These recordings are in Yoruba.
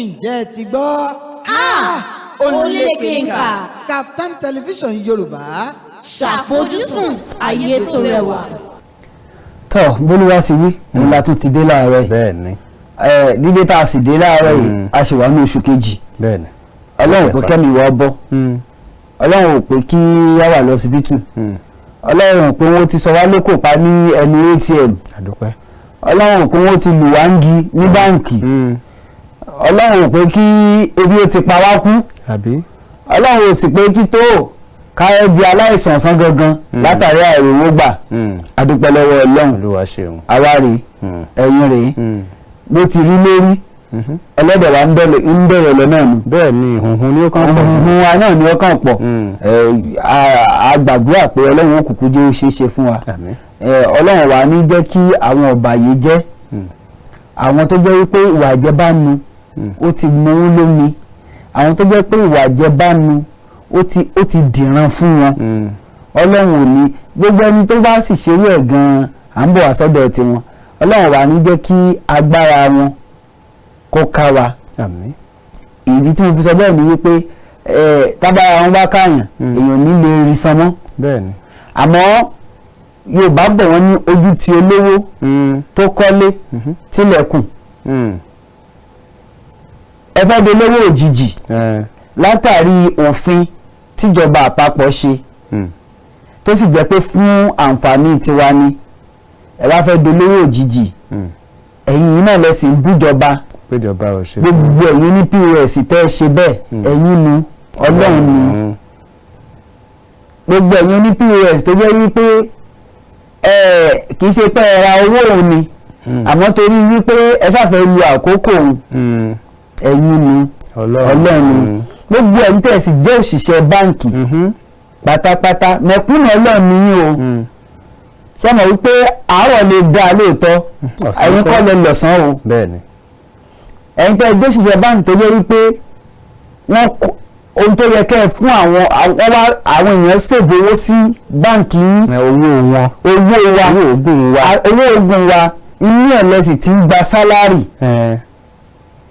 ǹjẹ́ ti gbọ́? Onílékenka Kaftan television Yorùbá ṣàfojúsùn ayé tó rẹwà. Tọ́ bólúwa ti wí mo la tún ti dé láàárọ̀ yìí. Bẹ́ẹ̀ni. Dídé tá a sì dé láàárọ̀ yìí a ṣì wà ní oṣù kejì. Bẹ́ẹ̀ni. Ọlọ́run pé kẹ́mi wọ́ bọ́. Ọlọ́run ò pé kí a wà lọ́sibítù. Ọlọ́run ò pé wọ́n ti sọ wá lóko pa ní ẹnu ATM. Àdúpẹ́. Ọlọ́run ò pé wọ́n ti lù wá ń gi ní báǹkì. Ọlọ́run ò pé kí ebi ó ti pa wá kú. Àbí. Ọlọ́run ò sì pé kí tó káyọ̀ di aláìsàn sán gangan látàrí àìrówó gbà. Adúpẹ́ lọ́wọ́ Ọlọ́run. Olúwa ṣeun. Àwa rèé ẹ̀yin rèé bó ti rí lórí ẹlẹ́dẹ̀ wa ń bẹ̀rẹ̀ lọ náà ni. Bẹ́ẹ̀ni ìhùnhùn ni ó kàn pọ̀. Ìhùnhùn wa náà ni ó kàn pọ̀. A gbàdúrà pé Ọlọ́run ó kúkú jẹ́ ó ṣeé ṣe fún wa. Àmín. Ọlọ́run wa ní jẹ́ kí àwọn ọ̀bàyéjẹ́ àwọn tó jẹ́ wípé ìwà àjẹbánu ó ti mọ wọn lómi, àwọn tó jẹ́ pé ìwà àjẹbánu ó ti dìran fún wọn. Ọlọ́run ò ní gbogbo ẹni tó bá sì ṣerú ẹ̀ gan-an à ń bọ̀ wá sọ́dọ̀ tiwọn. Ọlọ́run wa ní jẹ́ kí agbára wọn kó ká wa. Àmín. Ìdí tí mo fi sọ bẹ́ẹ̀ ni wípé tábàrà wọn bá káàyàn èèyàn ní lè rí san mọ́. Bẹ́ẹ̀ni. Àmọ́ Yorùbá bọ̀ wọ́n ní ojú ti olówó tó kọ́lé tilẹ̀kùn. Ẹ fẹ́ dolówó òjijì látàrí òfin tíjọba àpapọ̀ ṣe tó sì jẹ́ pé fún àǹfààní tiwa ni ẹ wá fẹ́ dolówó òjijì ẹ̀yin náà lẹ sì ń bújọba Péjọba ò ṣe. gbogbo ẹ̀yin ní POS tẹ́ ẹ ṣe bẹ́ẹ̀ ẹ̀yin nu Ọlọ́run nu gbogbo ẹ̀yin ní POS tó jẹ́ wípé kì í ṣe pé ẹ ra owó òun ni àmọ́ torí wípé ẹ ṣàfẹ́ lu àkókò òun ẹ̀yin nu Ọlọ́run nu gbogbo ẹ̀yin tẹ́ ẹ sì jẹ́ òṣìṣẹ́ báǹkì pátápátá mẹ̀kúnnù Ọlọ́run ni yín o ṣé mọ̀ wípé àárọ̀ lè dá lóòótọ́ ẹ̀yin kọ́ lè lọ̀sán o Bẹ́ẹ̀ni. ẹ̀yin tẹ́ ẹ gbé òṣìṣẹ́ báǹkì tó jẹ́ wípé wọ́n ohun tó yẹ kẹ́ ẹ fún àwọn èèyàn ṣèbò owó sí báǹkì yín owó oògùn wa inú ẹ̀ lẹ́sìn tí ń gba sálárì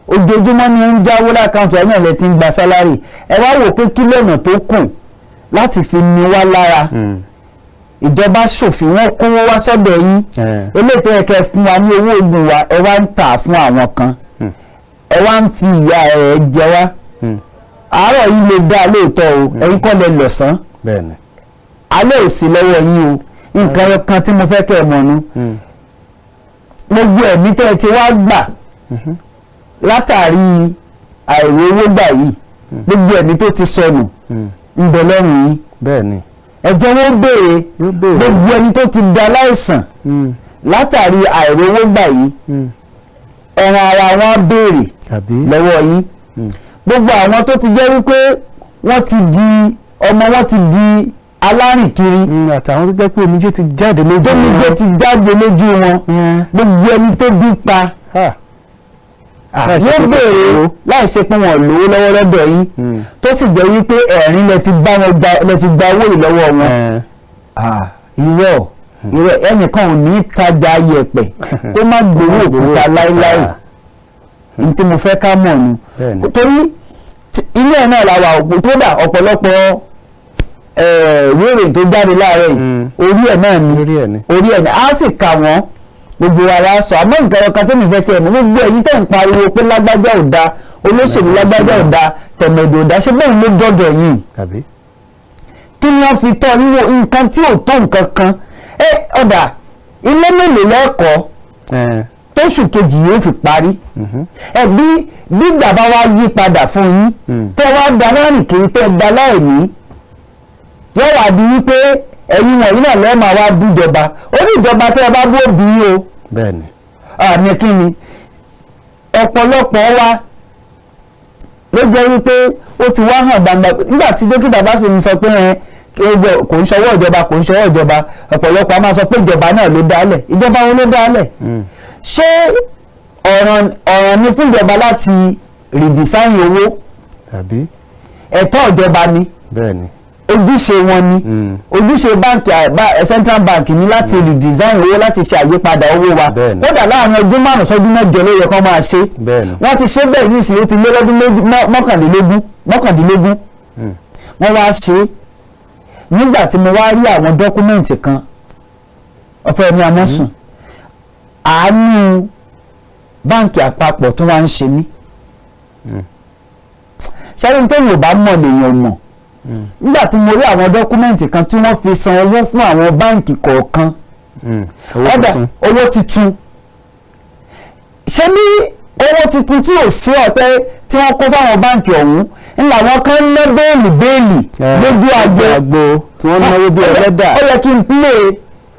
ojoojúmọ́ ni ń jáwó lákàntì ẹ̀ náà lẹ́ ti ń gba sálárì ẹ wá wò pé kí lọ́nà tó kù láti fi ní wá lára ìjọba ṣòfin wọn kówó wá sọ́dọ̀ yín eléyìí tó yẹ kẹ́ ẹ fún wa ní owó oògùn wa ẹ wá ń tà fún àwọn kan ẹ wá ń fi ìyà rẹ̀ jẹ wá àárọ̀ yìí lè dá lóòótọ́ o ẹ̀yin kọ́ lẹ lọ̀sán Bẹ́ẹ̀ni. alẹ́ ò sí lọ́wọ́ yín o nǹkan kan tí mo fẹ́ kẹ́ ẹ mọ̀ nu gbogbo ẹ̀mí tẹ́ ẹ ti wá gbà látàrí àìrówó gbà yìí gbogbo ẹ̀mí tó ti sọnù ń bẹ lọ́rùn yín Bẹ́ẹ̀ni. ẹ jẹ́ wọ́n béèrè gbogbo ẹni tó ti da láìsàn látàrí àìrówó gbà yìí ẹran ara wọn béèrè lọ́wọ́ yín gbogbo àwọn tó ti jẹ́ wípé wọ́n ti di ọmọ wọn ti di alárìnkiri Àtàwọn tó jẹ́ pé omijé ti jáde lójú wọn. omijé ti jáde lójú wọn gbogbo ẹni tó bí pa wọ́n béèrè láì ṣe pé wọ́n lówó lọ́wọ́ lọ́dọ̀ yín tó sì jẹ́ wípé ẹ̀rín lẹ fi gba owó yìí lọ́wọ́ wọn. irọ́ ẹnìkan ò ní tajà yẹ̀pẹ̀ kó má gbowó òkúta láíláí ní tí mo fẹ́ ká mọ̀ nù torí ilé ẹ̀ náà làwà òpó tó dà ọ̀pọ̀lọpọ̀ wéèrè tó jáde láàárọ̀ yìí orí ẹ̀ náà ni orí ẹ̀ náà á sì kà wọ́n gbogbo ara sọ àmọ́ nǹkan ọkàn tó nìfẹ́ tẹ̀ mọ́ gbogbo ẹ̀yin tẹ̀ ń pariwo pé lágbájá ò da olóṣèlú lágbájá ò da tẹ̀mẹ̀dò ò da ṣé bẹ́ẹ̀ ló dọ́dọ̀ yìí kí ni wọ́n fi tọ́ níwò nǹkan tí ò tó nǹkan kan ọ̀dà ilé mélòó lẹ́kọ̀ọ́ tóṣù kejì yóò fi parí bí bàbá wa yí padà fún yín tẹ́ wá da láàrin kiri tẹ́ da láìní yóò wá di wípé ẹ̀yin wọ̀nyí náà lọ́ọ́ máa wá bújọba orí ìjọba tẹ́ ẹ bá bó bí o Bẹ́ẹ̀ni. àmì kí ni ọ̀pọ̀lọpọ̀ wa ló jẹ́ wípé ó ti wá hàn gbangba nígbà tí dókítà bá sì ń sọ pé kò ń ṣọwọ́ ìjọba ọ̀pọ̀lọpọ̀ a máa sọ pé ìjọba náà ló dálẹ̀ ìjọba wọn ló dálẹ̀ ṣé ọ̀ràn ni fún ìjọba láti rìdìsáyìn owó ẹ̀tọ́ ìjọba ni Bẹ́ẹ̀ni. ojúṣe wọn ni ojúṣe báńkì central bank ní láti redesign owó láti ṣe àyípadà owó wa kódà láàrin ọdún 5 sọ́dún 8 ló yẹ kó máa ṣe wọ́n ti ṣe bẹ́ẹ̀ nísìnyí ó ti lé lọ́dún 19 wọ́n wá ṣe nígbà tí mo wá rí àwọn dọ́kúmẹ́ǹtì kan Opeyemi Amosun àánú báńkì àpapọ̀ tó wá ń ṣe mí ṣẹ́rí tó yóò bá mọ̀ lèèyàn mọ̀ nígbà tí mo rí àwọn dọ́kúmẹ́ǹtì kan tí wọ́n fi san owó fún àwọn báǹkì kọ̀ọ̀kan owó titun ṣé bí owó titun tí ò sí ọ̀tẹ̀ tí wọ́n kó fáwọn báǹkì ọ̀hún ńlá wọn kan ná béèlì lójú àgbo tí wọ́n náwó bí ẹlẹ́dà.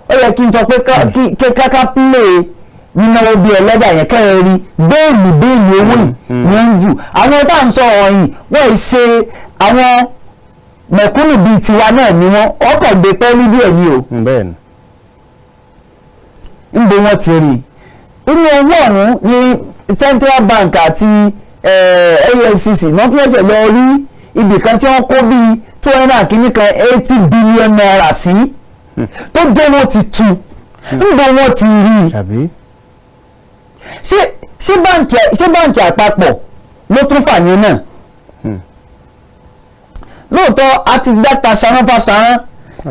ó yẹ kí n sọ pé káká play nínáwó bí ẹlẹ́dà yẹn kẹ́ẹ̀rí béèlì owó yìí ní ń jù àwọn tá à ń sọ ọ̀yìn wọ́n ṣe àwọn mẹ̀kúnnù bíi tiwa náà ni wọ́n ọkọ̀ gbé pẹ́ẹ́lú díẹ̀ ni o. bẹ́ẹ̀ni. níbo wọ́n ti rí inú owó ọ̀hún ní Central Bank àti AFCC náà tí wọ́n ṣe lọ rí ibì kan tí wọ́n kó bíi 280 billion naira sí tó dé wọ́n ti tu níbo wọ́n ti rí ṣé báǹkì àpapọ̀ ló tún fàyẹn náà lóòótọ́ a ti dáta ṣaran fáṣaran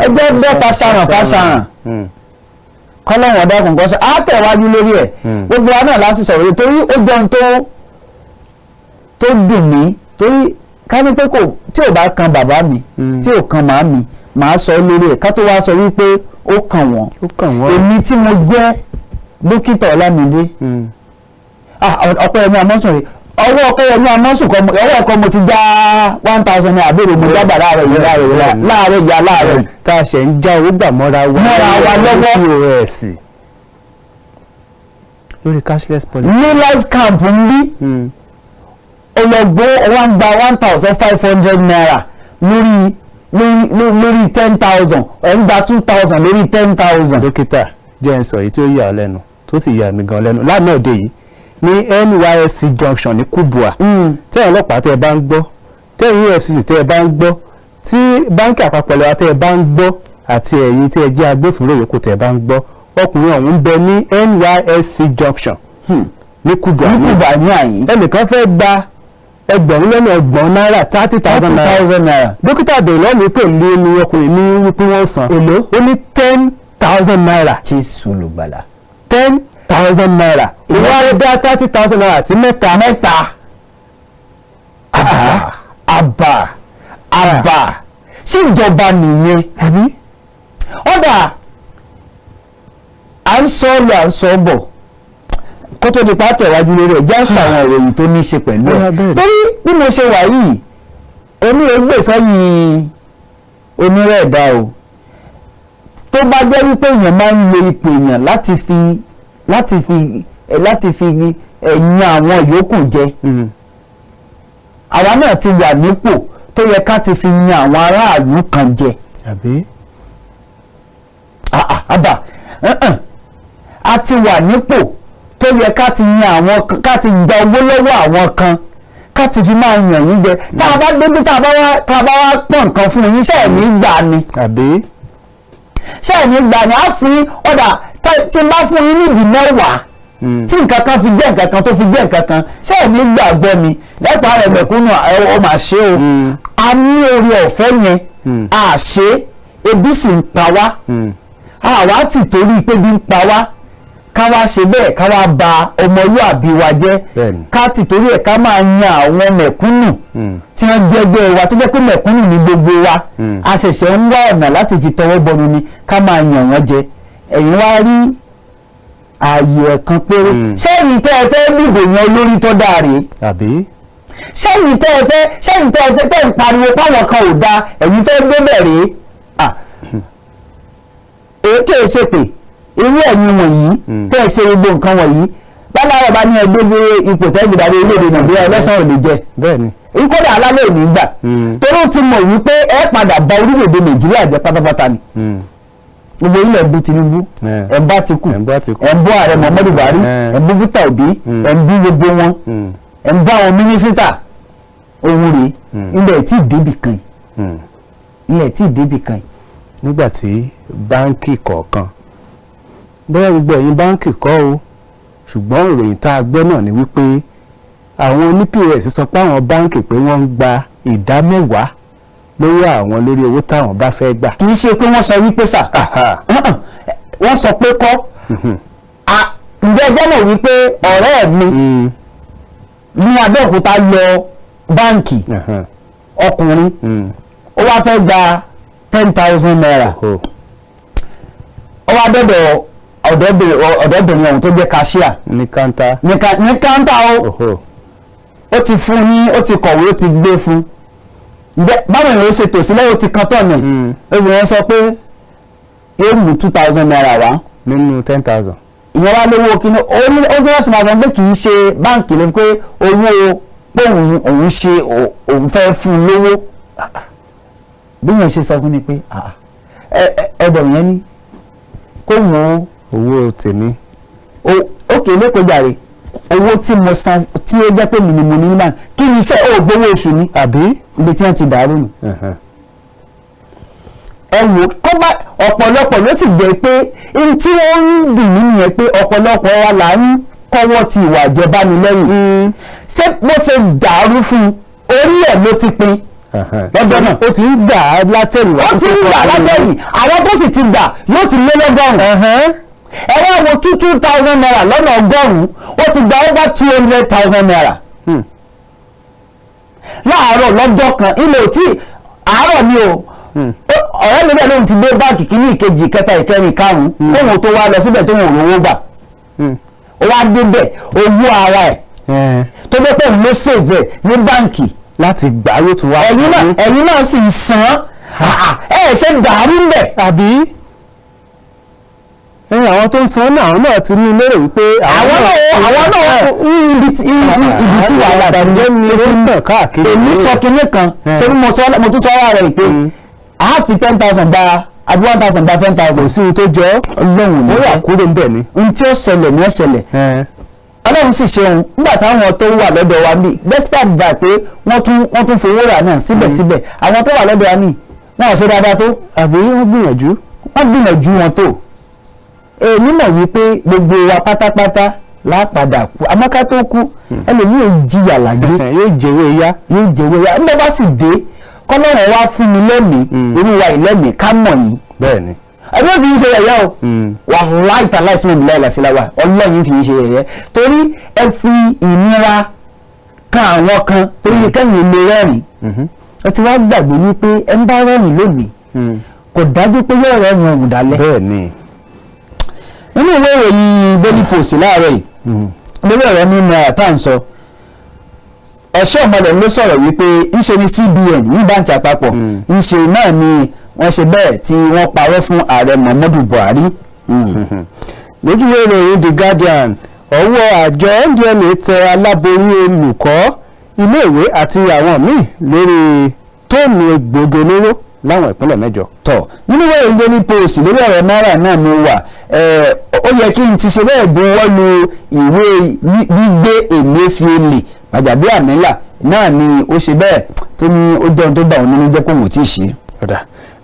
ẹjẹ́ dáta ṣaran fáṣaran kọ́lọ́wọ̀n dákun kọ́ṣẹ́ á tẹ̀wájú lórí ẹ̀ gbogbo wa náà láti sọ̀rọ̀ yìí torí ó jẹun tó dùn mí torí ká ní pé tí ò bá kan bàbá mi tí ò kan màá mi màá sọ lórí ẹ̀ ká tó wá sọ wípé ó kàn wọ́n èmi tí mo jẹ́ Dókítà Olamide Opeyemi Amosun rẹ̀ ọwọ́ Opeyemi Amosun ọwọ́ ẹ̀kọ́ mo ti já 1000 ní àbúrò mo dábàá láàárọ̀ yìí tá a ṣe ń já owó gbà mọ́ra wa lọ́wọ́ POS lórí cashless policy. ní life camp ń bí olóògbé wa ń gba 1500 naira lórí 10,000 ẹ̀ ń gba 2000 lórí 10,000. dókítà jẹ́ ń sọ èyí tí ó yà ọ́ lẹ́nu tó sì yà mí gan lẹ́nu lánàá òde yìí ní NYSC junction ní Kubwa tẹ́ ọlọ́pàá tẹ́ ẹ bá ń gbọ́ tẹ́ EFCC tẹ́ ẹ bá ń gbọ́ tí báńkì àpapọ̀ lọ́wọ́ tẹ́ ẹ bá ń gbọ́ àti ẹ̀yin tẹ́ ẹ jẹ́ agbófinró yòókù tẹ́ ẹ bá ń gbọ́ ọkùnrin ọ̀hún ń bẹ ní NYSC junction ní Kubwa ní àyín ẹnìkan fẹ́ gba ẹgbẹ̀rún náírà 30,000 naira dókítà bẹ̀rẹ̀ lọ́nà pẹ̀lú ní ọkùnrin ní wípé wọ́n san èlò ó ní 10,000 naira Jésù olùgbàlà 10,000 naira ìwà dá 30,000 naira sí mẹ́ta àbà ṣé ìjọba nìyẹn àbí ọ̀dà à ń sọ lọ à ń sọ bọ̀ kó tó di pàtẹ́ ìwájú lórí ẹ̀ jẹ́ àwọn ìròyìn tó ní í ṣe pẹ̀lú ẹ̀ torí bí mo ṣe wà yìí èmi ò gbè sẹ́yìn onírẹ̀ẹ́dá o tó bá jẹ́ wípé èèyàn máa ń lo ipò èèyàn láti fi yan àwọn yòókù jẹ àwa náà ti wà nípò tó yẹ ká ti fi yan àwọn aráàlú kan jẹ àbí a ti wà nípò tó yẹ ká ti yan àwọn ká ti gba owó lọ́wọ́ àwọn kan ká ti fi máa yàn yín jẹ tá a bá débi tá a bá wá pọ̀ nǹkan fún yín ṣe ní gbà ni àbí ṣe ní gbà ni á fún ọ̀dà tí n bá fún yín nídìí 10 tí nǹkan kan fi jẹ́ nǹkan kan tó fi jẹ́ nǹkan kan ṣe ní gbàgbọ́ mi lẹ́pàá rẹ̀ mẹ̀kúnnù ọ mà ṣe o a ní orí ọ̀fẹ́ yẹn a ṣe ebi sì ń pa wá àwa ti torí pé bí ń pa wá ká wá ṣe bẹ́ẹ̀ ká wá ba ọmọlúàbí wa jẹ́ ká ti torí ẹ̀ ká máa yan àwọn mẹ̀kúnnù tí wọ́n jẹ́gbẹ́ wa tó jẹ́ pé mẹ̀kúnnù ní gbogbo wa a ṣẹ̀ṣẹ̀ ń wá ọ̀nà láti fi tọwọ́ bọnu ni ká máa yàn wọ́n jẹ ẹ̀yin wá rí ààyè ẹ̀kan péré sẹ́yìn tẹ́ ẹ fẹ́ dìbò yan olórí tó dáa rèé àbí sẹ́yìn tẹ́ ẹ fẹ́ tẹ́ ń pariwo páwọn kan ò dáa ẹ̀yin fẹ́ gbé bẹ̀rẹ̀ èké ṣèpè irú ẹ̀yin wọ̀nyí tẹ́ ẹ ṣe gbogbo nǹkan wọ̀nyí báláwọ̀ bá ní ẹgbẹ́ gbé ipò tẹ́jú darí orílẹ̀-èdè Nàìjíríà ẹlẹ́sàn ò lè jẹ bẹ́ẹ̀ni ìkọ́dà alálẹ̀ ò ní gbà torí ó ti mọ̀ wípé ẹ padà bà orílẹ̀-èdè Nàìjíríà jẹ́ pátápátá ni gbogbo ilẹ̀ ń bú Tinubu ẹ̀ ń bá Atiku ẹ̀ ń bú ààrẹ Muhammadu Buhari ẹ̀ ń bú Peter Obi ẹ̀ ń bú gbogbo wọn ẹ̀ ń bá àwọn mínísítà ohun rèé ilẹ̀ tí ì débì kan ilẹ̀ tí ìdébì kan yìí. nígbà tí báńkì kọ̀ọ̀kan bóyá gbogbo ẹ̀yin báńkì kọ́ o ṣùgbọ́n ìròyìn tá a gbọ́ náà ni wípé àwọn oní POS sọ pé àwọn báńkì pé wọ́n ń gba ìdá 10% lórí àwọn lórí owó táwọn bá fẹ́ gbà. kì í ṣe pé wọ́n sọ wípé sà wọ́n sọ pé kọ́ ǹjẹ́ ẹjọ́ mọ̀ wípé ọ̀rẹ́ mi ní Abẹ́òkúta lọ báǹkì ọkùnrin ó wá fẹ́ gba 10,000 naira ó wá dọ́dọ̀ ọ̀dọ́bìnrin ọ̀hún tó jẹ́ cashier ní kántà ó ti fún ní ó ti kọ̀wé ó ti gbé fún báwo ni ó ṣe tòsí lẹ́yìn ó ti kan tọ̀nà obìnrin sọ pé yóò mú 2,000 naira wá nínú 10,000. ìyẹn wá lówó kíní ó ní láti máa sọ pé kì í ṣe báǹkì lè pé owó pé òun ṣe òun fẹ́ fún un lówó bí yẹn ṣe sọ fún ni pé ẹ̀dọ̀ yẹn ní kó mú owó tèmi òkè lẹ́kọ̀ọ́ jàre owó tí mo san tí ó jẹ́ pé mi ni mo ní nígbà kí ni iṣẹ́ ò gbowó oṣù ni àbí ibi tí wọ́n ti dàrú nù. ẹ wò kó bá ọ̀pọ̀lọpọ̀ ló sì jẹ́ pé tí wọ́n ń dùn mí nìyẹn pé ọ̀pọ̀lọpọ̀ wa là ń kọ́wọ́ ti ìwà ìjẹbánilẹ́yìn ṣé bó ṣe dàrú fún un orí ẹ̀ ló ti pin lọ́jọ́ náà ó ti ń gbà á látẹ̀yìn wá. ó ti ń gbà á látẹ̀yìn àwọn tó sì ti gbà yóò ti lé lọ́gọ́rùn-ún ẹ wá wo 2,000 naira lọ́nà ọgọ́rùn-ún ó ti gba over 200,000 naira láàárọ̀ lọ́jọ́ kan ilé tí àárọ̀ ni o ọ̀rẹ́ mi bẹ́ẹ̀ lóun ti gbé báǹkì kìíní ìkejì ìkẹta ìkẹrin karùn-ún kóhun tó wá lọ síbẹ̀ tó wọn ò rówó gbà ó wá débẹ̀ owó ara ẹ̀ tó jẹ́ pé òun ló save ẹ̀ ní báǹkì láti gbà yóò tún wá ẹ̀yin náà sì ń san ṣe dàrú ń bẹ̀ àbí àwọn tó ń san náà ti ní lérò wípé àwọn náà ibi tí wàhálà tó jẹ́ ní ó ń tàn káàkiri. èmi sọ kinní kan ṣé bí mo tún sọ ara rẹ̀ pé a fi 10,000 gba àbí 1,000 gba 10,000. kò sí ohun tó jọ Ọlọ́run ní ó yà kúrò ń bẹ̀ ni. ohun tí ó ṣẹlẹ̀ ní ó ṣẹlẹ̀ Ọlọ́run sì ṣeun nígbà táwọn tó wà lọ́dọ̀ wa ní despite that pé wọ́n tún fowó rà náà síbẹ̀síbẹ̀ àwọn tó wà lọ́dọ̀ wa ní wọ́n ṣe dáadáa tó àbí wọ́n gbìyànjú wọn tó èmi mọ̀ wípé gbogbo wa pátápátá lápadà kú àmọ́ká tó kú ẹlòmíì ò jìyà láyé yóò jẹ́wọ́ yá nígbà bá sì dé kọ́lọ́run wá fún mi lẹ́mìí irú wa ìlẹ́mìí ká mọ̀ yín. bẹ́ẹ̀ni. ẹgbẹ́ fi ń ṣe yẹ̀yẹ́ o wàhálà ìtàlá ìsúnmọ̀ ìbílẹ̀ ìlàsíláwà ọlọ́run fi ń ṣe yẹ̀yẹ́ torí ẹ fi ìnira kan àwọn kan tó yẹ kẹ́yìn lè rẹ́rìn ẹ ti wá gbàgbé wípé ẹ ń bá rẹ́rìn lónìí kò dájú pé yóò rẹ́rìn ọ̀hún dálẹ́. bẹ́ẹ̀ni. nínú ìwé ìròyìn Daily Post láàárọ̀ yìí lórí ọ̀rọ̀ nínú àtà ń sọ ẹ̀ṣọ́ ọmọdé ló sọ̀rọ̀ wípé ńṣe ni CBN ní báńkì àpapọ̀ ńṣe náà ni wọ́n ṣe bẹ́ẹ̀ tí wọ́n parọ́ fún ààrẹ Muhammadu Buhari. lójúwé ìròyìn The Guardian ọwọ́ àjọ NDLEA tẹ aláboyún olùkọ́ iléèwé àti àwọn míì lórí tóònù egbòogi olóró láwọn ìpínlẹ̀ 8. tọ̀ nínú ìwé ìròyìn Daily Post lórí ọ̀rọ̀ náírà náà ni ó wà ó yẹ kí n ti ṣe bẹ́ẹ̀ buwọ́ lu ìwé gbígbé Emefiele Gbajabiamila náà ni ó ṣe bẹ́ẹ̀ tó ní ó jẹun tó bá òun nínú jẹ́ kó wò tí ì ṣe.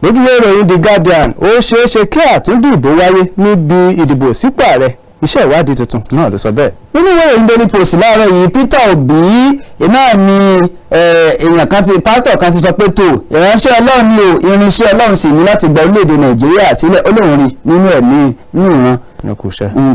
lójúwé ìròyìn The Guardian ó ṣeé ṣe kí àtúndì ìbò wáyé níbi ìdìbò sípò ààrẹ iṣẹ́ ìwádìí tuntun náà ló sọ bẹ́ẹ̀. nínú ìwé ìròyìn Daily Post láàárọ̀ yìí Peter Obi náà ni èèyàn kan pásítọ̀ kan ti sọ pé tó ìránṣẹ́ Ọlọ́run ni o irinṣẹ́ Ọlọ́run sì ní láti gba orílẹ̀-èdè Nàìjíríà sílẹ̀ Ọlọ́run rí nínú ẹ̀mí nínú ìran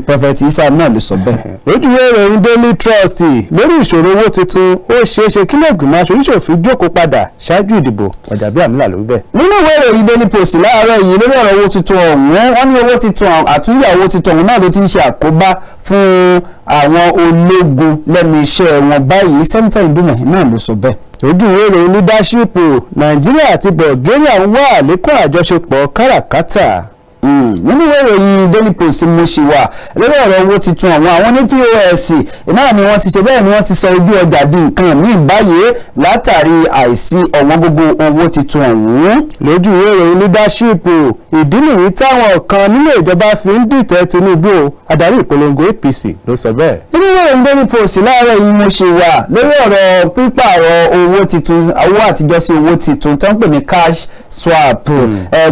Prophet Isa náà ló sọ bẹ́ẹ̀. lójúwé ìròyìn Daily Trust lórí ìṣòro owó tuntun ó ṣeé ṣe kí lẹ́gbìmọ̀ aṣòfin jókòó padà ṣáájú ìdìbò Gbajabiamila ló bẹ́ẹ̀. nínú ìwé ìròyìn Daily Post láàárọ̀ yìí lórí ọ̀rọ̀ owó tuntun ọ̀hún wọ́n ní owó tuntun àtúnyà owó tuntun ọ̀hún náà ló ti ń ṣe àkóbá fún àwọn ológun lẹ́nu iṣẹ́ wọn báyìí sẹ́nitọ́ ìdúmọ̀ náà ló sọ bẹ́ẹ̀. lójúwé ìròyìn Leadership Nàìjíríà àti Bulgaria ń wá àlékún àjọṣepọ̀ káràkátà nínú ìwé ìròyìn Daily Post mo ṣì wà lórí ọ̀rọ̀ owó titun àwọn ní POS náà ni wọ́n ti ṣe bẹ́ẹ̀ ni wọ́n ti sọ ojú ọjà di nǹkan míì báyìí látàrí àìsí ọ̀wọ́n gógó owó titun ọ̀hún. lójú ìwé ìròyìn Leadership ìdí nìyí táwọn kan nínú ìjọba fi ń dìtẹ̀ Tinubu adarí ìpolongo APC ló sọ bẹ́ẹ̀. nínú ìwé ìròyìn Daily Post láàárọ̀ yìí mo ṣì wà lórí ọ̀rọ̀ pípààrọ̀ owó titun owó àtijọ́ sí owó titun tó ń pè ní cash swap.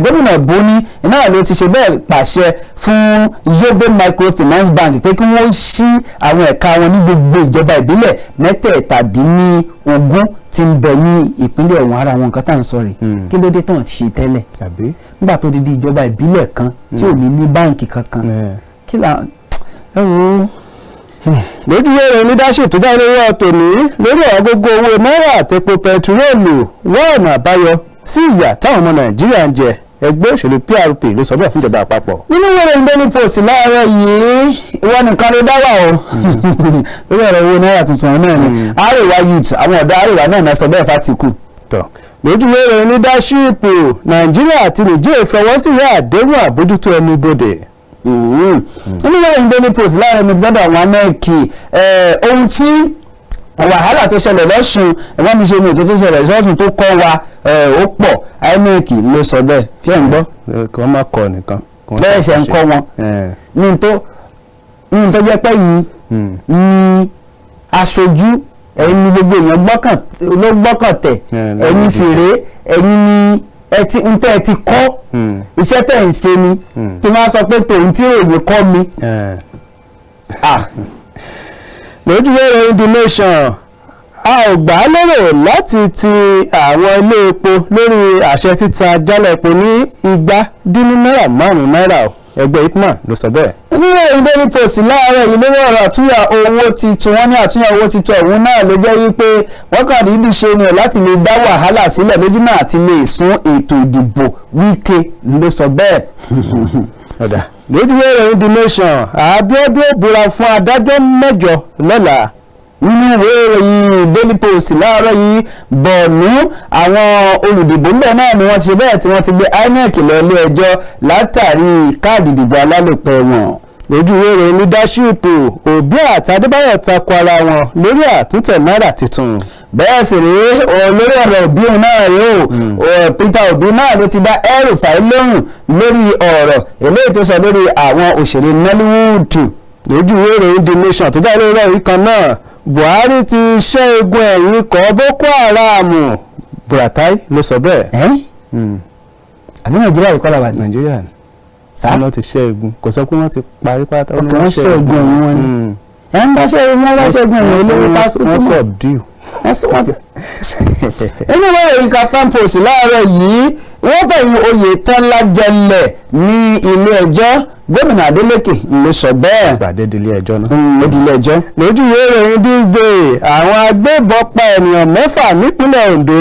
Gómìnà Buni náà ló ti ṣe bẹ́ẹ̀ pàṣẹ fún Yobe Microfinance Bank pé kí wọ́n ṣí àwọn ẹ̀ka wọn ní gbogbo ìjọba ìbílẹ̀ mẹ́tẹ̀ẹ̀tàdínlógún tí ń bẹ ní ìpínlẹ̀ ọ̀hún. Ara àwọn nǹkan tá à ń sọ rè kí ló dé tán ṣe tẹ́lẹ̀ nígbà tó di ìjọba ìbílẹ̀ kan tí ò ní báǹkì kankan kí là ẹ wò ó. lójú ẹ̀rọ Leadership tó jáde lọ́wọ́ tòní lórí ọ̀gógó owó náírà àtẹ̀pọ̀ pẹtiróòlù wọ́n ọ̀nà àbáyọ sí ìyà táwọn ọmọ Nàìjíríà ń jẹ ẹgbẹ́ òṣèlú PRP ló sọ bẹ́ẹ̀ fún ìjọba àpapọ̀. nínú ìwé Daily Post láàárọ̀ yìí ìwọ nìkan ló dá wà o lórí ọ̀rọ̀ owó náírà tuntun náà ni Arewa youth àwọn ọ̀dọ́ Arewa náà sọ bẹ́ẹ̀ fátikù. lójú ẹ̀rọ Leadership Nàìjíríà àti Niger fọwọ́ sí ìwé àdéhùn àbójútó ẹnu ibodè. nínú ìwé Daily Post láàárọ̀ mi ti dọ́dọ̀ àwọn amẹ́ẹ̀kì ohun tí wàhálà tó ṣẹlẹ̀ lọ́sùn ẹ̀wọ́n mi ṣe omi ètò tó ṣẹlẹ̀ lọ́sùn tó kọ́ wa ó pọ̀ INEC ló sọ bẹ́ẹ̀ kí ẹ̀ ń gbọ́. kí wọ́n má kọ́ nìkan. bẹ́ẹ̀ ṣe ń kọ́ wọn ní tó jẹ́ pé yìí ní aṣojú ẹ̀yin ní gbogbo èèyàn ló gbọ́kàn tẹ̀ ẹ̀yin sì rèé ẹ̀yin ní ẹ ti kọ́ iṣẹ́ tẹ̀ ń ṣe ni kí wọ́n sọ pé tòun tí òye kọ́ mi. lójú ẹ̀rọ The Nation a ò gbà á lérò láti ti àwọn ilé epo lórí àṣẹ títa jálẹ̀ epo ní $5.5 ẹgbẹ́ IPMAN ló sọ bẹ́ẹ̀. nínú ìròyìn Daily Post láàárọ̀ yìí lórí ọ̀rọ̀ àtúnyà owó titun wọn ní àtúnyà owó titun ọ̀hún náà ló jẹ́ wípé wọ́n kàn dídì ṣe ni láti lè dá wàhálà sílẹ̀ lójú náà àti lè sún ètò ìdìbò Wike ló sọ bẹ́ẹ̀. lójú ìròyìn The Nation Abíọ́dún búra fún adájọ́ 8 lọ́la. nínú ìwé ìròyìn Daily Post láàárọ̀ yìí Borno àwọn olùdìbò ńbẹ̀ náà ni wọ́n ti ṣe bẹ́ẹ̀ tí wọ́n ti gbé INEC lọ ilé ẹjọ́ látàrí káàdì ìdìbò alálòpẹ́ wọn. lójú ìròyìn Leadership Obi àti Adébáyọ̀ takò ara wọn lórí àtúntẹ̀ náírà tuntun. bẹ́ẹ̀ sì rèé lórí ọ̀rọ̀ Obi náà rèé o Peter Obi náà ló ti dá El-Rufai lóhùn lórí ọ̀rọ̀ eléyìí tó sọ lórí àwọn òṣèré Nollywood. lójú ìròyìn The Nation tó jáde lórí ọ̀rọ̀ kan náà Buhari ti ṣẹ́gun ẹ̀yìn ikọ̀ Boko Haram Buratai ló sọ bẹ́ẹ̀. àbí Nàìjíríà yìí kọ́ la wà ní. Nàìjíríà ni wọ́n ti ṣẹ́gun kò sọ pé wọ́n ti parí pátá. wọ́n ṣẹ́gun ẹ̀yìn wọn ni ẹ̀ ń bá ṣẹ́gun wọn wọ́n ṣẹ́gun ẹ̀yìn olórí pásítọ̀ wọ́n subdue. inú ìwé ìròyìn Kaftan Post láàárọ̀ yìí wọ́n fẹ̀yìn Oyètọ́lá jẹlẹ̀ ní ilé ẹjọ́ gómìnà Adeleke ló sọ bẹ́ẹ̀. ìpàdé ìdílé ẹjọ́ náà. ìdílé ẹjọ́. lójú ìwé ìròyìn This Day àwọn agbébọn pa ènìyàn 6 nípínlẹ̀ Ondo.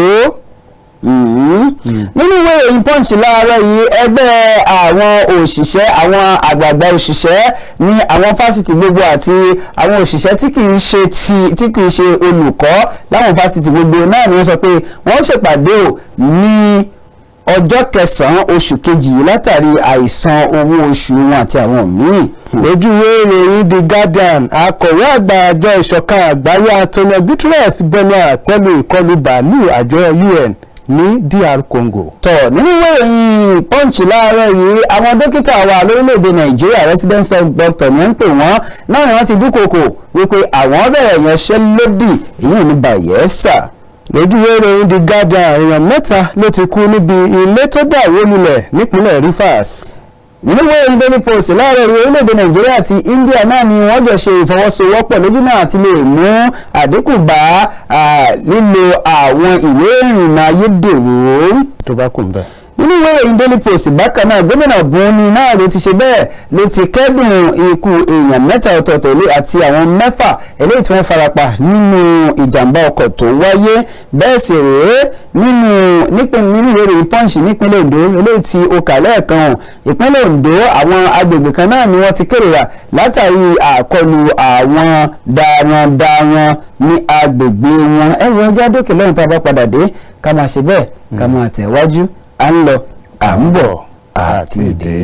nínú ìwé ìròyìn Punch láàárọ̀ yìí ẹgbẹ́ àwọn òṣìṣẹ́ àwọn àgbààgbà òṣìṣẹ́ ní àwọn fásitì gbogbo àti àwọn òṣìṣẹ́ tí kì í ṣe olùkọ́ láwọn fásitì gbogbo náà ni wọ́n sọ pé wọ́n ṣèpàdé ní ọjọ́ 9 oṣù kejì yìí látàrí àìsan owó oṣù wọn àti àwọn míì. lójú ìwé ìròyìn The Guardian akọ̀wé àgbà àjọ ìṣọ̀kan àgbáyé Antonio Guterres bẹnu àtẹ́lu ìkọlù bàálù àjọ UN ní DR Congo. nínú ìwé ìròyìn Punch láàárọ̀ yìí àwọn dókítà wa lórílẹ̀‐èdè Nàìjíríà resident doctor ni wọ́n ń pè wọ́n náà ni wọ́n ti dúnkòokò wípé àwọn bẹ̀rẹ̀ yanṣẹ́lódì èyí ò ní Bayelsa. lójú ìròyìn The Guardian èèyàn 3 ló ti kú níbi ilé tó dà wó lulẹ̀ nípínlẹ̀ Rivers. nínú ìwé ìròyìn Daily Post láàárọ̀ yìí orílẹ̀-èdè Nàìjíríà àti India náà ni wọ́n jọ ṣe ìfọwọ́sowọ́pọ̀ lójú náà àti lè mú àdínkù bá lílo àwọn ìwé ìrìnnà ayédèrú. tó bá kù ń bẹ̀. nínú ìwé ìròyìn Daily Post bákan náà gómìnà Buni náà ló ti ṣe bẹ́ẹ̀ ló ti kẹ́dùn ikú èèyàn 3 ọ̀tọ̀ọ̀tọ̀ àti àwọn 6 eléyìí tí wọ́n farapa nínú ìjàmbá ọkọ̀ tó wáyé bẹ́ẹ̀ sì rèé nínú ìwé ìròyìn Punch nípínlẹ̀ Ondo eléyìí tí ó kà lẹ́ẹ̀kan ìpínlẹ̀ Ondo àwọn agbègbè kan náà ni wọ́n ti kérora látàrí àkọlù àwọn darandaran ní agbègbè wọn. ẹ̀rọ ẹja dókè lẹ́yìn tá a bá padà dé ká máa ṣe bẹ́ẹ̀ ká máa tẹ̀wájú à ń lọ à ń bọ̀. àti ìdè.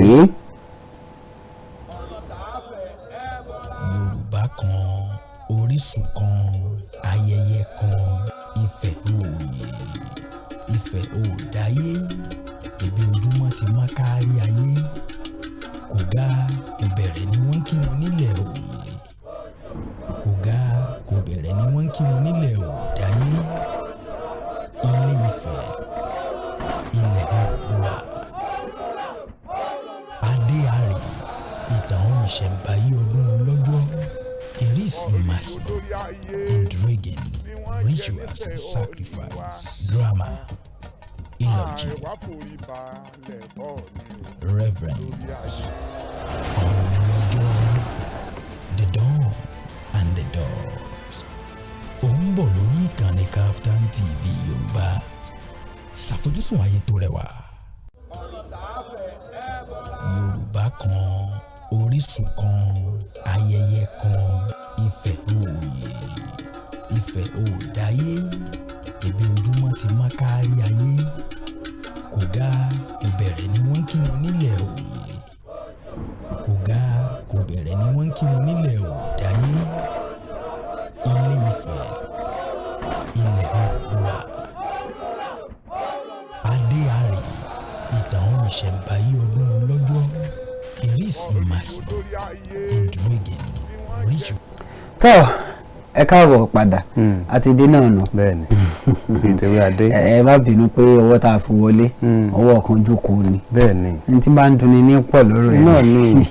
Yorùbá kan, orísun kan, ayẹyẹ kan, Ifẹ̀ òòyè, Ifẹ̀ òòdáyé, ibi ojúmọ́ ti má kárí ayé, kò ga kò bẹ̀rẹ̀ ni wọ́n ń kí wọn nílẹ̀ òòyè, kò ga kò bẹ̀rẹ̀ ni wọ́n ń kí wọn nílẹ̀ òòdáyé, Ilé Ifẹ̀, ilẹ̀ Oòduà, adé àrè, ìtàn ohun ìṣẹ̀ǹbáyé ọdún ọlọ́jọ́, Eris mercy, intriguing, rituals and sacrifice, drama, eulogy, reverence, ọlọ́jọ́, the dawn and the doors. Ó ń bọ̀ lórí ìkànnì Kaftan TV Yorùbá, ṣàfojúsùn ayé tó rẹwà. Yorùbá kan, orísun kan, ayẹyẹ kan, Ifẹ̀ òòyè, Ifẹ̀ òòdáyé, ibi ojúmọ́ ti má kárí ayé, kò ga kò bẹ̀rẹ̀ ni wọ́n ń kí wọn nílẹ̀ òòyè, kò ga kò bẹ̀rẹ̀ ni wọ́n ń kí wọn nílẹ̀ òòdáyé, Ilé Ifẹ̀, ilẹ̀ Oòduà, adé àrè, ìtàn ohun ìṣẹ̀ǹbáyé ọdún ọlọ́jọ́, Eris mercy, intriguing, ritual. tọ́ ẹ káàbọ̀ padà àti dé náà nù. bẹ́ẹ̀ni ìtẹ̀wé adé. ẹ má bínú pé ọwọ́ tá a fi wọlé ọwọ́ kan jókòó ni. bẹ́ẹ̀ni. ní tí bá ń dunni ní pọ̀ lọ́rọ̀ ẹ̀ náà ni.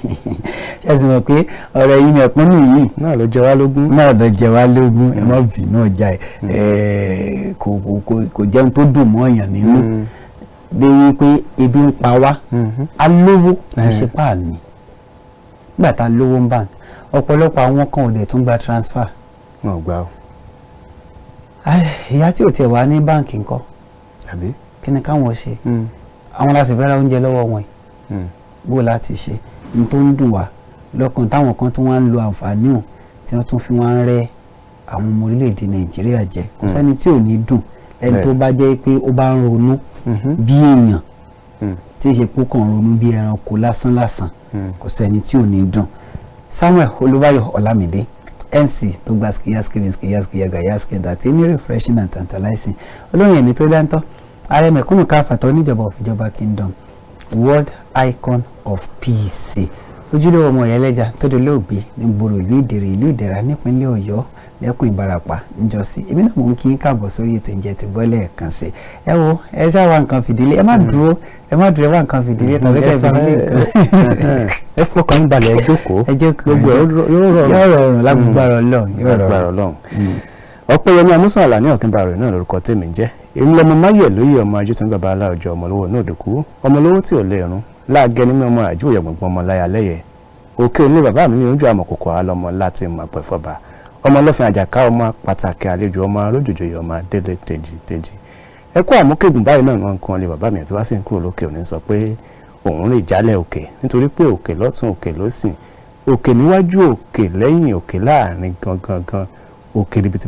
ṣe sì mọ̀ pé ọ̀rọ̀ yìí mẹ̀kúnnù yìí. náà ló jẹ wá lógún. náà ló jẹ wá lógún ẹ má bínú ọjà ẹ kò jẹun tó dùn mọ́ ọ̀yàn nínú. bí wípé ebi ń pa wá alówó kì í ṣe páàní nígbà tá a lówó ń bank ọ̀pọ̀lọpọ̀ àwọn kan ò dẹ̀ tún gba transfer. wọn ò gbà ó. ìyá tí ò tiẹ̀ wá ní báǹkì ńkọ́ àbí. kí ni káwọn ṣe àwọn láti fẹ́ ra oúnjẹ lọ́wọ́ wọn yìí bó láti ṣe ní tó ń dùn wá lọ́kàn táwọn kan tún wá ń lo àǹfààní hàn tí wọ́n tún fi wá ń rẹ́ àwọn ọmọ orílẹ̀-èdè Nàìjíríà jẹ kò sẹ́ni tí ò ní dùn ẹni tó bá jẹ́ pé ó bá ń ronú bí èèyàn tí ì ṣe pé ó kàn ronú bí ẹranko lásán kò sẹ́ni tí ò ní dùn. Samuel Olúbáyọ̀ Ọlámídé MC tó gba skiyaski entertaining refreshing and tantalizing olórin ẹ̀mí tó dáńtọ́ ààrẹ mẹ̀kúnnù káfàtà oníjọba òfìjọba kingdom world icon of peace ojúlówó ọmọ ìyálẹ́jà tó dolóògbé ní gbòòrò ìlú ìdẹ̀ra nípínlẹ̀ Ọ̀yọ́ lẹ́kùn Ìbàràpá níjọ́sí èmi náà mò ń kí n káàbọ̀ sórí ètò ìjẹ́ ti gbọ́ lẹ́ẹ̀kan sí ẹ wo ẹ ṣáà wá nǹkan fìdílé ẹ má dúró ẹ wá nǹkan fìdílé tàbí kẹ́ fìdílé nǹkan. ẹ fọkàn ń balẹ̀ ẹ jókòó. ẹ jẹ́ gbogbo yóò rọrùn lágbára Ọlọ́run. Opeyemi Amosun Àlàní Ọ̀kínbàrò náà lórúkọ tèmi jẹ́ èmi lọmọ máyẹ̀ lóye ọmọ ajútùú bàbá aláwùjọ ọmọlówó náà dòkú ọmọlówó tí ò lè rún láàgẹ́ nínú ọmọ àjúwòyẹ gbọ̀ngbọ̀n ọmọ láyà lẹ́yẹ òkè òní bàbá mi ní oúnjẹ àmọ̀kòkò àlọ́mọ láti mọ̀ pẹ̀fọ́ba ọmọ ọlọ́fin àjàká ọmọ pàtàkì àlejò ọmọ arójòjòyè ọmọ délé tèjì ẹ kó àmúkègùn báyìí náà wọn kan lé bàbá mi tó wá sí kúrò lókè òní sọ pé òun rìn jálẹ̀ òkè nítorí pé òkè lọ́tún òkè lósìn òkè níwájú òkè lẹ́yìn òkè láàrin gangan òkè ribiti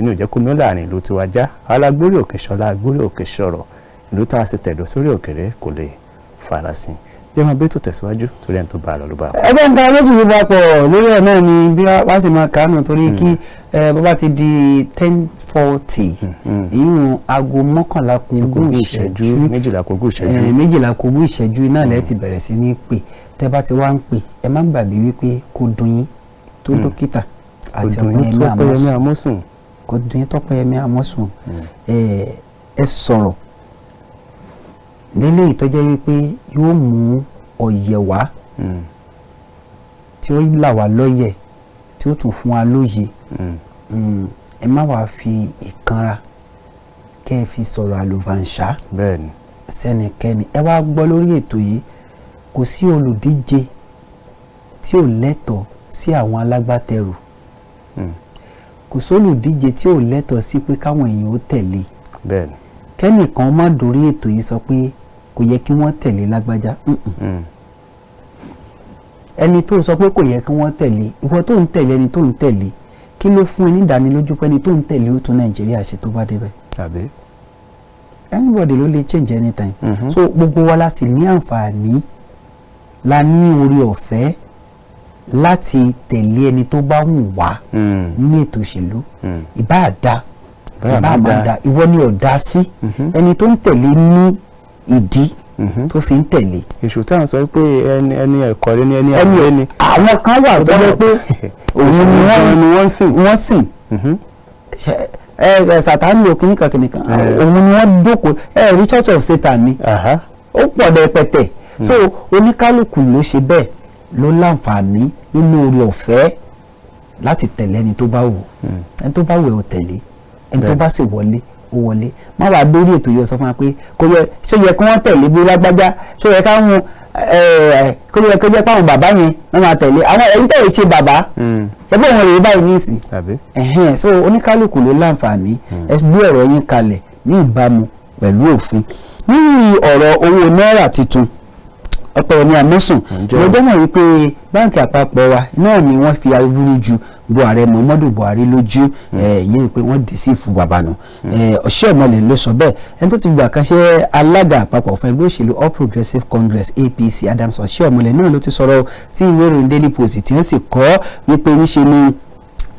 ní òjẹ́ kómi láàrin ìlú tiwa já alágbórí òkè ṣọlá agbórí òkè ṣọ̀rọ̀ ìlú tá a ṣe tẹ̀dọ̀ sórí òkèrè kò lè farasin jẹ́ máa bẹ́ẹ̀ tó tẹ̀síwájú torí ẹni tó bá a lọ ló bá a. ẹgbẹ́ nǹkan méjì yìí bá pọ̀ lórí ẹ̀ náà ni bí wàá sì máa kánú torí kí bó bá ti di 10:40 ìyún aago mọ́kànlá kogún ìṣẹ́jú méjìlá kogún ìṣẹ́jú náà lẹ́ẹ̀ ti bẹ̀rẹ̀ sí ní pè tẹ́ bá ti wá ń pè ẹ má gbàgbé wípé kò dùn yín tó dókítà àti Opeyemi Amosun kò dùn yín tọ́pẹ́yẹmí Amosun ẹ sọ̀rọ̀ lélẹ̀ ìtọ́jẹ́ wípé yóò mú ọ̀yẹ̀ wá tí ó là wá lọ́yẹ̀ tí ó tún fún wa lóye ẹ má wàá fi ìkanra kẹ́ ẹ fi sọ̀rọ̀ àlùfàǹṣá sẹ́nikẹ́ni ẹ wá gbọ́ lórí ètò yìí kò sí olùdíje tí ò lẹ́tọ̀ọ́ sí àwọn alágbátẹrù kò sólùdíje tí ò lẹ́tọ̀ọ́ sí pé káwọn èèyàn ó tẹ̀lé kẹ́nìkan má dórí ètò yìí sọ pé kò yẹ kí wọ́n tẹ̀lé lágbájá ẹni tó sọ pé kò yẹ kí wọ́n tẹ̀lé ìwọ tó ń tẹ̀lé ẹni tó ń tẹ̀lé kí ló fún ẹ ní ìdánilójú pé ẹni tó ń tẹ̀lé ó tún Nàìjíríà ṣe tó bá débẹ̀ anybody ló lè change anytime. So gbogbo wa la sì ní àǹfààní la ní orí ọ̀fẹ́ láti tẹ̀lé ẹni tó bá wù wá nínú ètò òṣèlú ìbá àdá ìbá àmàdá ìwọ ni ọ̀dá sí ẹni tó ń tẹ̀lé ní ìdí tó fi ń tẹ̀lé. èṣù tí wọ́n sọ pé ẹni ẹ̀kọ́ rẹ ni ẹni àgbẹ̀ ni. àwọn kan wà tó jẹ́ pé òun ni wọ́n sìn Sátánì ò kìnnìkan òun ni wọ́n dókòó rí Church of Satan ni ó pọ̀ dẹpẹtẹ so oníkálukú ló ṣe bẹ́ẹ̀ ló láǹfààní nínú orí ọ̀fẹ́ láti tẹ̀lé ẹni tó bá wù ẹni tó bá wù ẹ́ ò tẹ̀lé ẹni tó bá sì wọlé ó wọlé má wàá lórí ètò yìí sọ fún wa pé kò yẹ ṣó yẹ kí wọ́n tẹ̀lé bí lágbájá ṣó yẹ káwọn kó yẹ kó jẹ́ páwọn bàbá yẹn wọ́n máa tẹ̀lé àwọn ẹ̀yin tẹ̀lé ṣe bàbá ẹgbẹ́ wọn rèé báyìí nísìn so oníkálukú ló láǹfààní ẹ gbé ọ̀rọ̀ yín kalẹ̀ ní ìbámu pẹ̀lú òfin nínú ọ̀rọ̀ owó náírà tuntun Opeyemi Amosun lọ́jọ́ náà wípé báńkì àpapọ̀ wa náà ni wọ́n fi awúrú ju bu ààrẹ Muhammadu Buhari lójú ìyẹn pé wọ́n dì sí ìfún bàbànú Oshiomhole ló sọ bẹ́ẹ̀ ẹni tó ti gbà kan ṣe alága àpapọ̀ fún ẹgbẹ́ òṣèlú All Progressives Congress APC Adams Oshiomhole náà ló ti sọ̀rọ̀ tí ìwé ìròyìn Daily Post tí wọ́n sì kọ wípé níṣe ni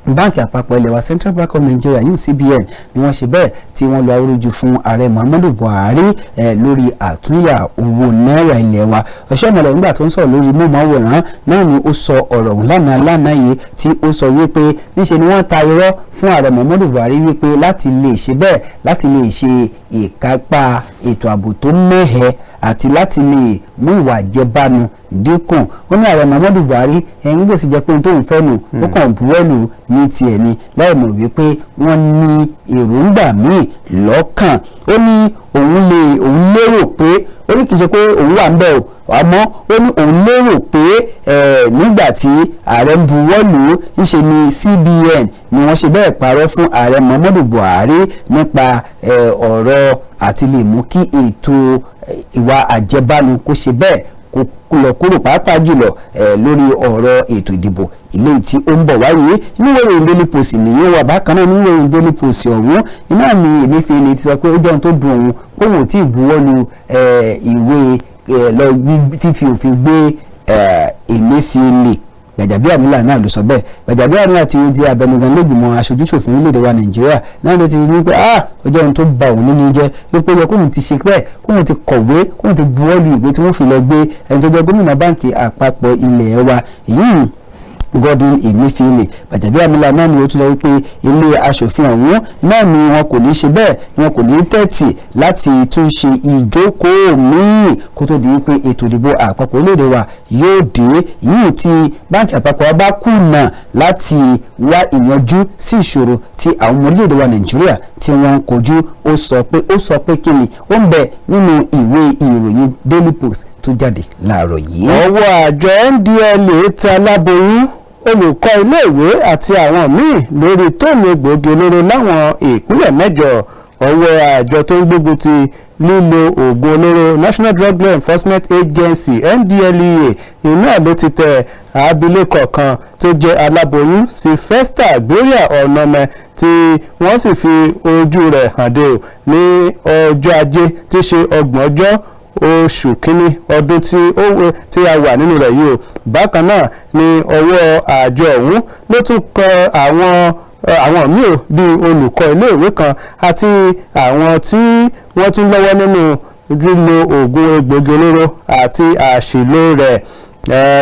báńkì àpapọ̀ ilẹ̀ wa Central Bank of Nigeria CBN ni wọ́n ṣe bẹ́ẹ̀ tí wọ́n lo awúrúju fún ààrẹ Muhammadu Buhari lórí àtúnyà owó náírà ilẹ̀ wa Oshiomhole nígbà tó ń sọ̀rọ̀ lórí móhùnmáwòrán náà ni ó sọ ọ̀rọ̀ ọ̀hún lánàá yìí tí ó sọ wípé níṣe ni wọ́n ta irọ́ fún ààrẹ Muhammadu Buhari wípé láti lè ṣe bẹ́ẹ̀ láti lè ṣe ìkápá ètò ààbò tó mẹ́hẹ àti láti lè mú ìwà àjẹbánu dínkù ó ní ààrẹ Muhammadu Buhari ẹ̀yìn gbèsè jẹ́ pé ohun tó ń fẹ́ nù ó kàn buwọ́lù ní tiẹ̀ ni láì mọ̀ wípé wọ́n ní èròǹgbà míì lọ́kàn ó ní òun lérò pé ó ní kì í ṣe pé òun wà ń bẹ̀ o àmọ́ ó ní òun lérò pé nígbà tí ààrẹ ń buwọ́lù ńṣe ni CBN ni wọ́n ṣe bẹ́ẹ̀ parọ́ fún ààrẹ Muhammadu Buhari nípa ọ̀rọ̀ àti lè mú kí ètò ìwà àjẹbánu kó ṣe bẹ́ẹ̀ kó kúrò pàápàá jùlọ lórí ọ̀rọ̀ ètò ìdìbò ilé tí ó ń bọ̀ wáyé inú ìròyìn Daily Post nìyẹn wà bákan náà nínú ìròyìn Daily Post ọ̀hún iná ni Emefiele ti sọ pé ó jẹun tó dùn òun òun ò tí ì buwọ́lu ìwé fífi òfin gbé Emefiele Gbajabiamila náà ló sọ bẹ́ẹ̀ Gbajabiamila tí ó di abẹnugan lẹ́gbìmọ̀ aṣojúṣòfin orílẹ̀-èdè wa Nàìjíríà náà ló ti ní pé ọjọ́ ohun tó ba òun nínú jẹ́ wípé yẹ kóun ti ṣe bẹ́ẹ̀ kóun ti kọ̀wé kóun ti buwọ́lu ìwé tí wọ́n fi lọ gbé ẹni tó jẹ́ gómìnà báǹkì àpapọ̀ ilé wa èyí Godwin Emefiele Gbajabiamila náà ni ó tún sọ wípé ilé aṣòfin ọ̀hún náà ni wọn kò ní ṣe bẹ́ẹ̀ wọn kò ní tẹ́tì láti tún ṣe ìjókòó míì kó tó di wípé ètò ìdìbò àpapọ̀ orílẹ̀-èdè wa yóò dé yìí tí báńkì àpapọ̀ bá kùnà láti wá ìyanjú sí ìṣòro tí àwọn ọmọ orílẹ̀-èdè wa Nàìjíríà tí wọ́n ń kojú ó sọ pé kí ni ó ń bẹ nínú ìwé ìròyìn Daily Post tó jáde láàárọ̀ yìí. ọwọ́ àjọ NDLEA ta láboyún olùkọ́ iléèwé àti àwọn míì lórí tóònù egbòogi olóró láwọn ìpínlẹ̀ mẹ́jọ ọwọ́ àjọ tó ń gbógun ti lílo oògùn olóró National Drug Law Enforcement Agency NDLEA iná ló ti tẹ abilékọ kan tó jẹ́ aláboyún Sylvester Gloria Onome tí wọ́n sì fi ojú rẹ̀ hàn dé o ní ọjọ́ ajé tí ṣe 30 ọjọ́ oṣù kínní ọdún tí a wà nínú rẹ̀ yìí o bákan náà ni ọwọ́ àjọ ọ̀hún ló tún kan àwọn míì ò bíi olùkọ́ iléèwé kan àti àwọn tí wọ́n tún lọ́wọ́ nínú lílo oògùn egbògi olóró àti àṣìlò rẹ̀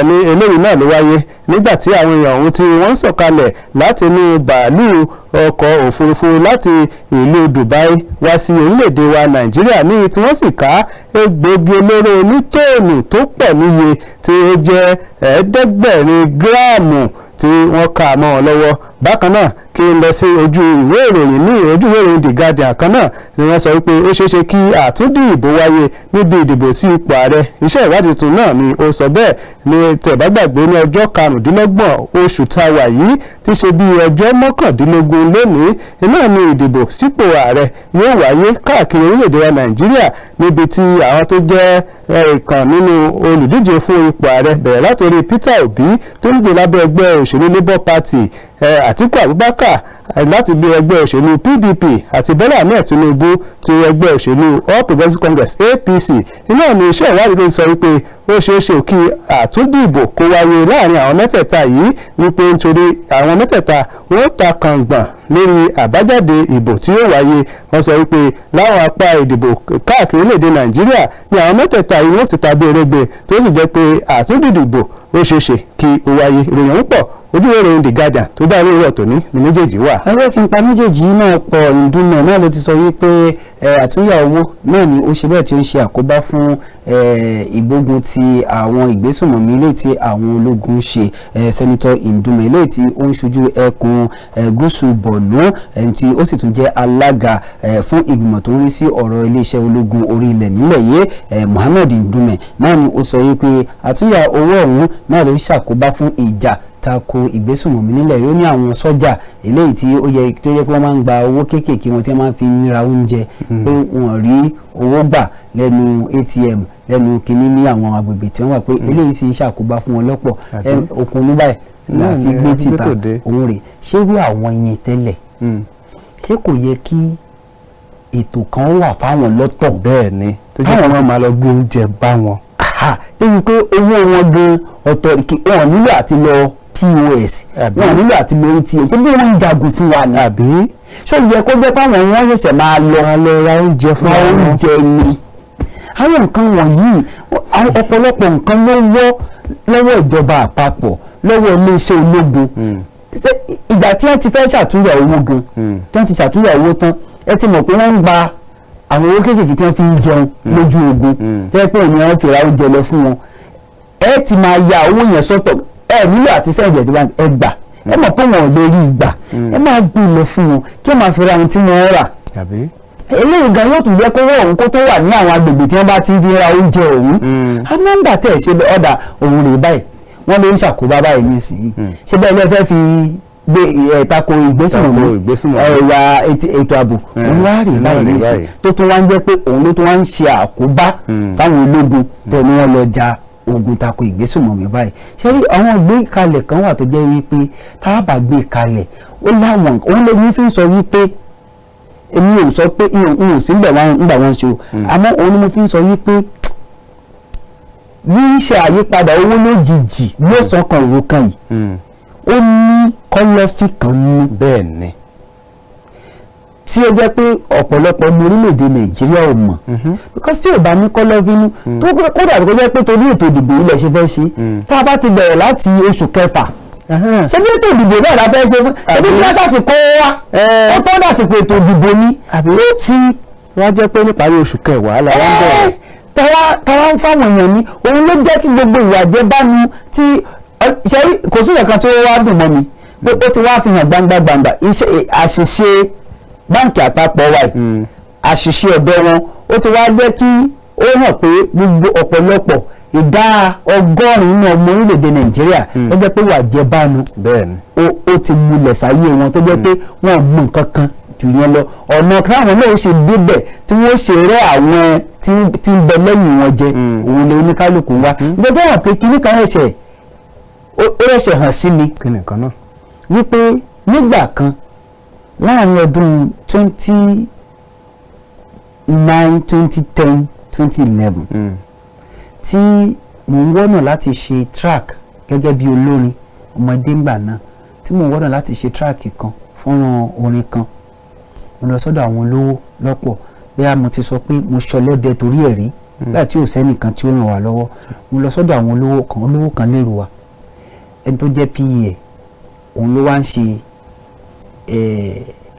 ní eléyìí náà ló wáyé nígbà tí àwọn èèyàn ọ̀hún tí wọ́n sọ̀kalẹ̀ láti inú bàálù ọkọ̀ òfurufú láti ìlú Dubai wá sí orílẹ̀-èdè wa Nàìjíríà ní tí wọ́n sì ká egbògi olóró onítòònù tó pọ̀ níye tí ó jẹ́ 700 gíráàmù tí wọ́n kà mọ́ wọn lọ́wọ́ bákan náà kí n lọ sí ojú ìwé ìròyìn ní ojú ìwé ìròyìn The Guardian kan náà ni wọ́n sọ wípé ó ṣeéṣe kí àtúndì ìbò wáyé níbi ìdìbò sí ipò ààrẹ iṣẹ́ ìwádìí tuntun náà ni ó sọ bẹ́ẹ̀ ní tẹ̀bágbàgbé ní ọjọ́ 25 oṣù tá a wà yìí tí ṣe bí ọjọ́ 19 lónìí iná ni ìdìbò sípò ààrẹ yóò wáyé káàkiri orílẹ̀-èdè wa Nàìjíríà níbi tí àwọn tó jẹ́ ìkan nínú olùdíje fún ipò ààrẹ bẹ̀rẹ̀ látòrí Peter Obi tó ń díje lábẹ́ ẹgbẹ́ òṣèlú Labour Party Àtíkù Abubakar láti bí ẹgbẹ́ òṣèlú PDP àti Bọ́lá Ahmed Tinubu ti ẹgbẹ́ òṣèlú All Progressives Congress APC iná ní iṣẹ́ ìwádìí ló sọ wípé ó ṣeé ṣe kí àtúndìbò kó wáyé láàrin àwọn mẹ́tẹ̀ẹ̀ta yìí wípé nítorí àwọn mẹ́tẹ̀ẹ̀ta wọ́n ta kàngbọ̀n lórí àbájáde ìbò tí yóò wáyé. Wọ́n sọ wípé láwọn apá ìdìbò káàkiri orílẹ̀-èdè Nàìjíríà ni àwọn mẹ́tẹ̀ẹ̀ta yìí wọ́n ti ta bí erégbé tó sì jẹ́ pé àtúndìbò ó ṣeé ṣe kí ó wáyé. Ìròyìn ń pọ̀ ojú ìròyìn The Guardian tó dá lórí ọ̀tọ̀ ní méjèèjì wà. ẹgbẹ́ kí n pa méjèèjì náà pọ̀ ìdúnnà náà ló ti sọ wípé àtúnyà owó náà ni ó ṣe bẹ́ẹ̀ tí ó ń ṣe àkóbá fún ìgbógun ti àwọn ìgbésùnmọ̀mí eléyìí tí àwọn ológun ṣe. sẹ́nitọ́ Ndúmẹ̀ eléyìí tí ó ń ṣojú ẹkùn gúúsù Borno tí ó sì tún jẹ́ alága fún ìgbìmọ̀ tó ń rí sí ọ̀rọ̀ iléeṣẹ́ ológun orí ilẹ̀ nílẹ̀ yìí Mohammed Ndúmẹ̀ náà ni ó sọ wípé àtúnyà owó ọ̀hún náà ló ń ṣàkóbá fún ìjà tako ìgbésùnmọ̀mí nílẹ̀ yóò ní àwọn sọ́jà eléyìí tí ó yẹ pé wọ́n máa ń gba owó kéékèèké wọn tí wọ́n máa ń fi ra oúnjẹ pé wọ́n rí owó gbà lẹ́nu ATM lẹ́nu kínní ní àwọn agbègbè tí wọ́n wà pé eléyìí sì ń ṣàkóbá fún wọn lọ́pọ̀ okùn ní báyìí la fi gbé títà òun rè ṣé wí àwọn yẹn tẹ́lẹ̀ ṣé kò yẹ kí ètò kan wà fáwọn lọ́tọ̀. bẹ́ẹ̀ ni tó jẹ́ káwọn máa lọ gbé oúnjẹ bá wọn. débi pé owó wọn gan ọ̀tọ̀ wọn nílò àti lọ POS wọn nílò àti lọ ATM tó bí wọn ń jagun fún wa ni. àbí ṣó yẹ kó jẹ́ páwọn wọn ṣẹ̀ṣẹ̀ máa lọ ra oúnjẹ fún oúnjẹ ni. àwọn nǹkan wọ̀nyí ọ̀pọ̀lọpọ̀ nǹkan ló wọ́ lọ́wọ́ ìjọba àpapọ̀ lọ́wọ́ iléeṣẹ́ ológun. ìgbà tí wọ́n ti fẹ́ ṣàtúnyà owó gan tí wọ́n ti ṣàtúnyà owó tán ẹ ti mọ̀ pé wọ́n ń gba àwọn owó kéékèèké tí wọ́n fi ń jẹun lójú ogun tẹ́ pé òun ni wọ́n fi ra oúnjẹ lọ fún wọn. ẹ ti máa ya owó yẹn sọ́tọ̀ ẹ nílò àti sẹ́ǹdì ẹ̀ ẹ gbà ẹ mọ̀ pé wọn ò lè rí ìgbà ẹ máa gbé lọ fún wọn kí ẹ máa fi ra ohun tí wọ́n rà. eléyìí gan yóò tún jẹ́ kó wọ́n òun kó tó wà ní àwọn agbègbè tí wọ́n bá ti ń fi ra oúnjẹ òun. àmọ́ ńgbà tẹ̀ ṣe ọ̀dà òun rè báyìí wọ́n ló ń ṣàkóbá báyìí nísìnyí ṣé bẹ́ẹ̀ lẹ́ fẹ́ fi gbé tako ìgbésùnmọ̀mí ẹ̀yà ètò ààbò òun wá rè báyìí nísìnyí tó tún wá ń jẹ́ pé òun ló tún wá ń ṣe àkóbá táwọn ológun tẹ̀ ni wọ́n lọ ja ogun tako ìgbésùnmọ̀mí báyìí. ṣé rí àwọn ìgbékalẹ̀ kan wà tó jẹ́ wípé tá a bá gbé kalẹ̀ ó láwọn òun lè ní fi ń sọ wípé èmi ò sọ pé n ò sí nígbà wọn ṣe o àmọ́ òun ni mo fi ń sọ wípé yìí ṣe àyípadà owó lójijì lọ́sàn-án kan òru kan yìí ó ní kọ́lọ́fì kan ní. bẹ́ẹ̀ ni. tí ó jẹ́ pé ọ̀pọ̀lọpọ̀ ní orílẹ̀-èdè Nàìjíríà ò mọ̀ because tí ò bá ní kọ́lọ́fínú tó kódà tó jẹ́ pé torí ètò ìdìbò ilẹ̀ ṣe fẹ́ ṣe tá a bá ti bẹ̀rẹ̀ láti oṣù kẹfà ṣé bí ètò ìdìbò náà la fẹ́ ṣe fún ṣé bí kíláṣà ti kó wá ó tó dàsìkò ètò ìdìbò ní ló ti wá jẹ́ pé níparí oṣù kẹwàá la wọ́n bẹ̀rẹ̀. tàwa ń fáwọn èèyàn ní òun ló jẹ́ kí gbogbo ìwà àjẹbánu tí ṣe kò sí ìyẹ̀kan tó wá dùn mọ́ mi pé ó ti wá fi hàn gbangba àṣìṣe báǹkì àpapọ̀ wa yìí àṣìṣe ọ̀dọ̀ wọn ó ti wá jẹ́ kí ó hàn pé gbogbo ọ̀pọ̀lọpọ̀ ìdá 100 nínú ọmọ orílẹ̀-èdè Nàìjíríà ó jẹ́ pé wà jẹbánu ó ti múlẹ̀ sáyé wọn tó jẹ́ pé wọ́n mú nǹkan kan jù yẹn lọ ọ̀nà káwọn náà ṣe débẹ̀ tí wọ́n ṣe rẹ́ àwọn tí ń bẹ lẹ́yìn wọn jẹ òun lè oníkálukú wá gbogbo wọn pé kíní kan ẹ̀ṣẹ̀ hàn sí mi wípé nígbà kan láàrin ọdún 2009 2010 2011 tí mò ń wọ́nà láti ṣe track gẹ́gẹ́ bí olórin ọmọdé ńgbà náà tí mò ń wọ́nà láti ṣe track kan fúnran orin kan mo lọ sọ́dọ̀ àwọn olówó lọ́pọ̀ bẹ́ẹ̀ mo ti sọ pé mo ṣọlọ́dẹ torí ẹ̀ rí bẹ́ẹ̀ tí ò sẹ́nìkan tí ó ràn wá lọ́wọ́ mo lọ sọ́dọ̀ àwọn olówó kan lérò wa ẹni tó jẹ́ PA òun ló wá ń ṣe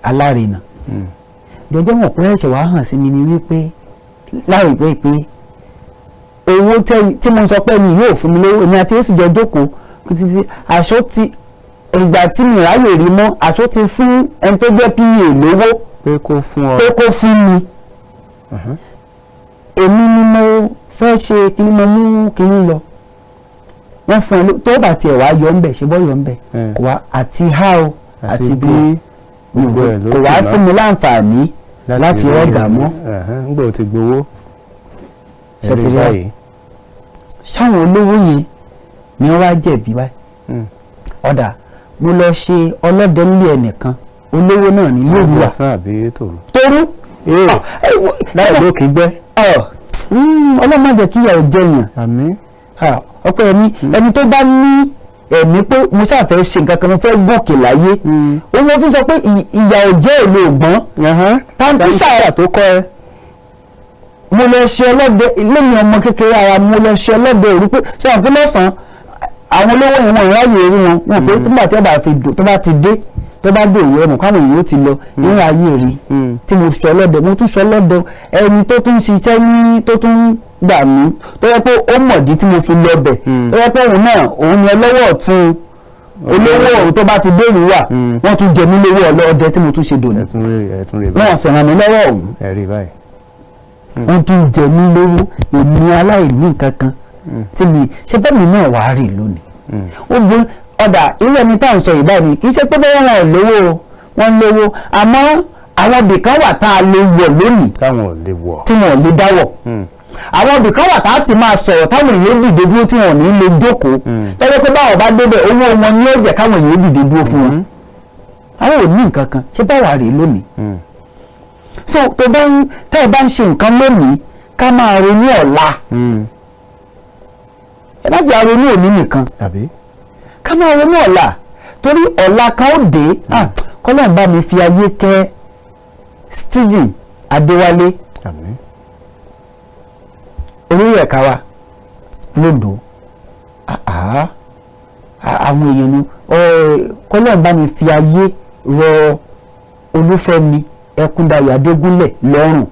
alárinà jọjọ́ mọ̀ pé ẹ̀ṣẹ̀ wàá hàn sí mi ni wípé láìpẹ́ pé owó tí mo sọ pé mi yóò fún mi lówó èmi àti èsì jọ jókòó títí aṣọ ti ìgbà tí mi ráyè rí mọ́ aṣọ ti fún ẹni tó jẹ́ PA lówó pé kó fún mi èmi ni mo fẹ́ ṣe kíní mo mú kíní lọ wọ́n fún ẹ tó bá tiẹ̀ wá yọ ńbẹ̀ ṣe bọ́ yọ ńbẹ̀ kò wá àti how àti bí kò wá fún mi láǹfààní láti rọ́gà mọ́. nígbà tí gbowó ẹ̀rí báyìí. ṣáwọn olówó yẹn ni wọ́n wá jẹ̀bi báyìí. ọ̀dà mo lọ ṣe ọlọ́dẹ nílé ẹnìkan olówó náà ní lóru wa torú láì ló kì í gbẹ́. ọlọ́mọ jẹ́ kí ìyàwó jẹyàn. àmín. Opeyemi ẹni tó bá ní ẹ̀mí pé mo ṣàfẹ́ ṣe nǹkan kan mo fẹ́ gòkè láyé ó wọ́n fi sọ pé ìyà ò jẹ́ èlò ògbọ́n tàǹtíṣà tó kọ́ ẹ. mo lọ ṣe ọlọ́dẹ lẹ́yìn ọmọ kékeré ara mo lọ ṣe ọlọ́dẹ òru pé ṣé àwọn pé lọ́sàn-án àwọn olówó yẹn wọn ráyè rí wọn pé nígbà tí tó bá ti dé tó bá dé òwe ẹ̀mọ̀ káwọn èèyàn ti lọ nínú ayé rí tí mo ṣe ọlọ́dẹ mo tún ṣe ọlọ́dẹ ẹni tó tún ṣiṣẹ́ ní tó tún gbà mí tó yẹ pé ó mọ̀dí tí mo fi lọ bẹ̀ tó yẹ pé òun náà òun ni ọlọ́wọ́ ọ̀tún olówó òun tó bá ti dé ìlú wà wọ́n tún jẹ mí lówó ọlọ́dẹ tí mo tún ṣe dòní wọ́n sì ràn mí lọ́wọ́ òun wọ́n tún jẹ mí lówó èmi aláìní nǹkan kan tí mi ṣe bẹ́ẹ̀ mi náà wàá rí lónìí ó bu ọ̀dà irú ẹni tá à ń sọ ìbá mi kì í ṣe pé bẹ́ẹ̀ wọn ò lówó wọn lówó àmọ́ àwọn ibìkan wà tá a lè wọ̀ lónìí tí wọn ò lè dáwọ̀ àwọn ibìkan wà tá a ti máa sọ̀rọ̀ táwọn èèyàn dìde dúró tí wọn ò ní lè jókòó tẹ́lẹ̀ pé báwọn bá débẹ̀ owó wọn ni yóò jẹ́ káwọn èèyàn dìde dúró fún wọn àwọn ò ní nǹkan kan ṣé báwa rèé lónìí so tẹ́ ẹ bá ń ṣe nǹkan lónìí ká máa ronú ọ̀la ẹ má jẹ́ àronú òní nìkan ká máa ronú ọ̀la torí ọ̀la kan ó dé kọ́lọ́n bá mi fi ayé kẹ́ Stephen Adéwálé olórí ẹ̀ka wa lódò àwọn èèyàn ni kọ́lọ́n bá mi fi ayé rọ Olúfẹ́mi Ẹkúndayọ̀ Adégúnlẹ̀ lọ́rùn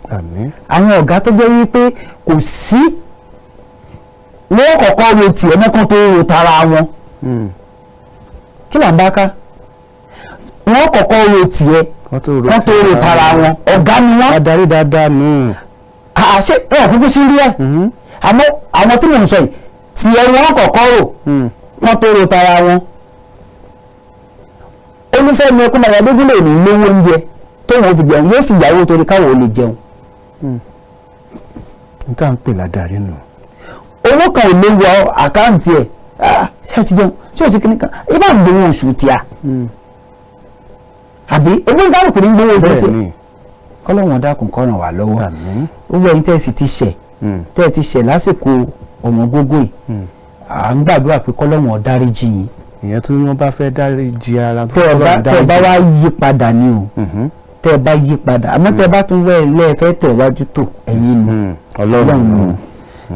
àwọn ọ̀gá tó jẹ́ wípé kò sí wọ́n kọ́kọ́ ro tiẹ̀ mẹ́kàn tó ro tara wọn kí là ń bá ká wọ́n kọ́kọ́ ro tiẹ̀ wọ́n tó ro tara wọn ọ̀gá ni wọ́n. adarí dáadáa nù. àṣẹ wọn kúkú sí rí ẹ àmọ́ àwọn tí mò ń sọ yìí tiẹ̀ wọ́n kọ́kọ́ rò wọ́n tó ro tara wọn. Olúfẹ́mi Ẹkúndayọ̀ Adégúnlẹ̀ ní lówó oúnjẹ tóun ò fi jẹun yóò sì yàwó torí káwọn ò lè jẹun. n tá à ń pè ládàrí nù. owó kan ò lè wọ àkáǹtì ẹ̀ ṣé ti jẹun ṣé o ti kíní kan ibà ń gbowó oṣù tíà àbí ebi ń kálukú ní gbowó oṣù tíà kọ́lọ́wọ́n dákun kọ́ràn wá lọ́wọ́ owó ẹ̀yin tẹ́ ẹ sì ti ṣẹ̀ tẹ́ ẹ ti ṣẹ̀ lásìkò ọmọ gógó yìí à ń gbàdúrà pé kọ́lọ́wọ́n dáríjì yín. ìyẹn tí wọ́n bá fẹ́ dáríjì ara tó tẹ́ ẹ bá wá yí padà ni o tẹ́ ẹ bá yí padà àmọ́ tẹ́ ẹ bá tún lẹ́ẹ̀fẹ́ tẹ̀ wájú tó ẹ̀yin nù Ọlọ́run nù